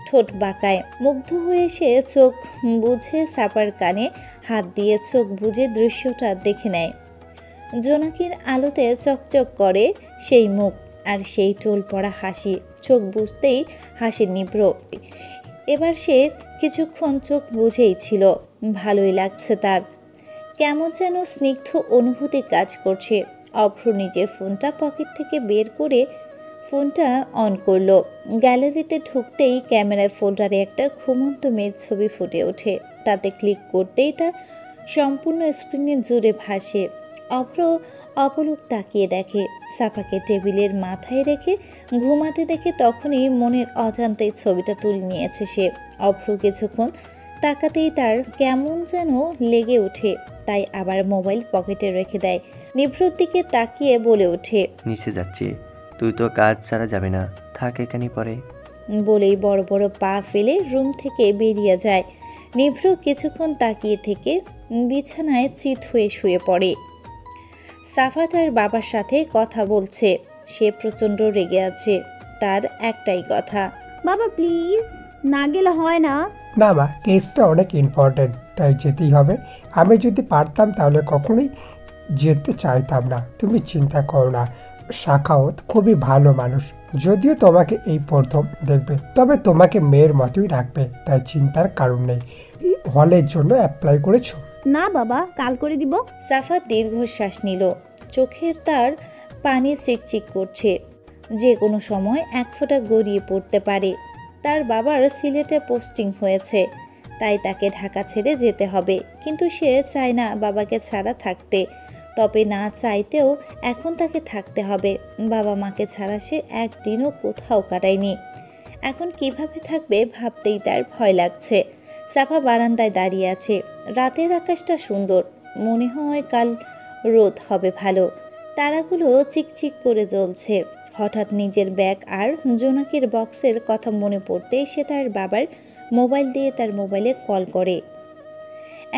ঠোঁট বাঁকায়। মুগ্ধ হয়ে সে চোখ বুঝে সাপার কানে হাত দিয়ে চোখ বুঝে দৃশ্যটা দেখে নেয়। জোনাকির আলোতে চকচক করে সেই মুখ আর সেই টোল পড়া হাসি। চোখ বুঝতেই হাসি নিভ্র। এবার সে কিছুক্ষণ চোখ বুঝেই ছিল। ভালোই লাগছে তার, কেমন যেন স্নিগ্ধ অনুভূতি কাজ করছে। অভ্র নিজের ফোনটা পকেট থেকে বের করে ফোনটা অন করলো। গ্যালারিতে ঢুকতেই ক্যামেরায় ফোল্ডারে একটা ঘুমন্ত মেয়ের ছবি ফুটে ওঠে। তাতে ক্লিক করতেই তা সম্পূর্ণ স্ক্রিনে জুড়ে ভাসে। অভ্র অপলক তাকিয়ে দেখে সাফাকে টেবিলের মাথায় রেখে ঘুমাতে দেখে তখনই মনের অজান্তেই ছবিটা তুলে নিয়েছে সে। অভ্র কিছুক্ষণ তাকাতেই তার কেমন যেন লেগে ওঠে, তাই আবার মোবাইল পকেটে রেখে দেয়। নিভ্রর দিকে তাকিয়ে বলে ওঠে, নিচে যাচ্ছি, তুই তো কাজ ছাড়া যাবে না, থাক এখানে পরে। বলেই বড় বড় পা ফেলে রুম থেকে বেরিয়ে যায়। নিভ্র কিছুক্ষণ তাকিয়ে থেকে বিছানায় চিত হয়ে শুয়ে পড়ে। সাফা তার বাবার সাথে কথা বলছে। সে প্রচণ্ড রেগে আছে। তার একটাই কথা, বাবা প্লিজ, না গেলে হয় না। না মা, কেসটা অনেক ইম্পর্ট্যান্ট, তাই যেতেই হবে। আমি যদি পারতাম তাহলে কখনোই যেতে চাইতাম না। তুমি চিন্তা করো না, শাখাওয়াত খুবই ভালো মানুষ। যদিও তোমাকে এই প্রথম দেখবে, তবে তোমাকে মেয়ের মতোই রাখবে, তাই চিন্তার কারণ নেই। হলের জন্য অ্যাপ্লাই করেছো? না বাবা, কাল করে দিব। সাফা দীর্ঘশ্বাস নিল। চোখের তার পানি চিকচিক করছে, যে কোনো সময় এক ফোঁটা গড়িয়ে পড়তে পারে। তার বাবার সিলেটে পোস্টিং হয়েছে, তাই তাকে ঢাকা ছেড়ে যেতে হবে। কিন্তু সে চায় না বাবাকে ছাড়া থাকতে, তবে না চাইতেও এখন তাকে থাকতে হবে। বাবা মাকে ছাড়া সে একদিনও কোথাও কাটায়নি। এখন কিভাবে থাকবে ভাবতেই তার ভয় লাগছে। সাফা বারান্দায় দাঁড়িয়ে আছে। রাতের আকাশটা সুন্দর, মনে হয় কাল রোদ হবে ভালো। তারাগুলো চিকচিক করে জ্বলছে। হঠাৎ নিজের ব্যাগ আর জোনাকির বক্সের কথা মনে পড়তেই সে তার বাবার মোবাইল দিয়ে তার মোবাইলে কল করে।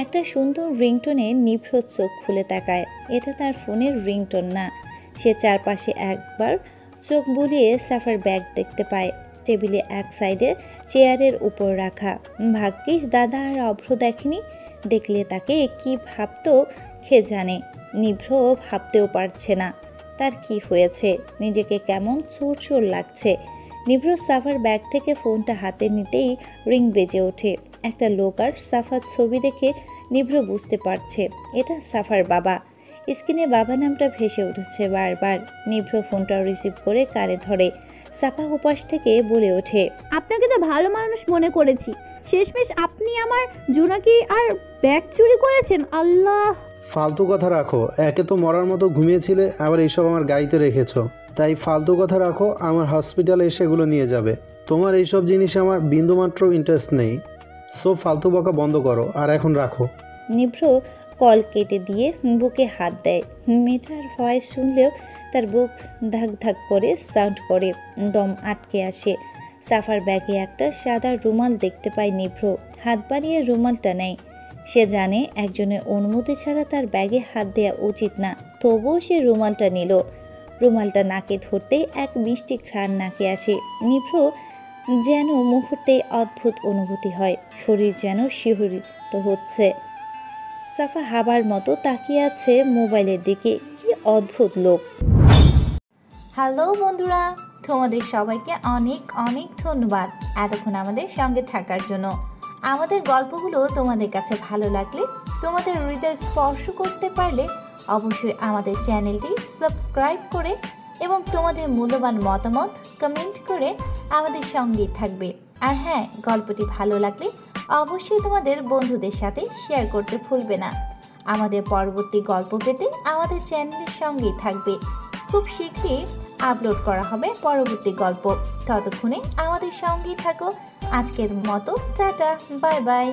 একটা সুন্দর রিংটোনে নিভৃত চোখ খুলে তাকায়। এটা তার ফোনের রিংটোন না। সে চারপাশে একবার চোখ বুলিয়ে সাফার ব্যাগ দেখতে পায়, টেবিলে এক সাইডে চেয়ারের উপর রাখা। ভাগ্যিস দাদা আর অভ্র দেখেনি, দেখলে তাকে কি ভাবতো কে জানে। নিভ্র ভাবতেও পারছে না তার কি হয়েছে, নিজেকে কেমন চোর চোর লাগছে। নিভ্র সাফার ব্যাগ থেকে ফোনটা হাতে নিতেই রিং বেজে ওঠে। একটা লোক আর সাফার ছবি দেখে নিভ্র বুঝতে পারছে এটা সাফার বাবা। স্ক্রিনে বাবা নামটা ভেসে উঠেছে বারবার। নিভ্র ফোনটা রিসিভ করে কানে ধরে। সাফা উপাস থেকে বলে ওঠে, আপনাকে তো ভালো মানুষ মনে করেছি, শেষমেশ আপনি আমার জোনাকি আর ব্যাগ চুরি করেছেন। আল্লাহ! ফালতু কথা রাখো। একে তো মরার মতো ঘুমিয়েছিলে, আবার এইসব আমার গাড়িতে রেখেছো। তাই ফালতু কথা রাখো, আমার হসপিটালে এসে এগুলো নিয়ে যাবে। তোমার এইসব জিনিসে আমার বিন্দুমাত্র ইন্টারেস্ট নেই। সো ফালতু বকা বন্ধ করো আর এখন রাখো। নিভ্র কল কেটে দিয়ে বুকে হাত দেয়। মেয়েটার ভয়েস শুনলেও তার বুক ধাক ধাক করে সাউন্ড করে, দম আটকে আসে। সাফার ব্যাগে একটা সাদা রুমাল দেখতে পায় নিভ্র। হাত বাড়িয়ে রুমালটা নেয়। সে জানে একজনের অনুমতি ছাড়া তার ব্যাগে হাত দেওয়া উচিত না, তবুও সে রুমালটা নিল। রুমালটা নাকে ধরতেই এক মিষ্টি ঘ্রাণ নাকে আসে। নিভ্র যেন মুহূর্তেই অদ্ভুত অনুভূতি হয়, শরীর যেন শিহরিত হচ্ছে। সাফা হাবার মতো তাকিয়ে আছে মোবাইলের দিকে। কি অদ্ভুত লোক। হ্যালো বন্ধুরা, তোমাদের সবাইকে অনেক অনেক ধন্যবাদ এতক্ষণ আমাদের সঙ্গে থাকার জন্য। আমাদের গল্পগুলো তোমাদের কাছে ভালো লাগলে, তোমাদের হৃদয় স্পর্শ করতে পারলে অবশ্যই আমাদের চ্যানেলটি সাবস্ক্রাইব করে এবং তোমাদের মূল্যবান মতামত কমেন্ট করে আমাদের সঙ্গেই থাকবে। আর হ্যাঁ, গল্পটি ভালো লাগলে অবশ্যই তোমাদের বন্ধুদের সাথে শেয়ার করতে ভুলবে না। আমাদের পরবর্তী গল্প পেতে আমাদের চ্যানেলের সঙ্গেই থাকবে। খুব শীঘ্রই আপলোড করা হবে পরবর্তী গল্প। ততক্ষণে আমাদের সঙ্গেই থাকো। আজকের মতো টাটা, বাই বাই।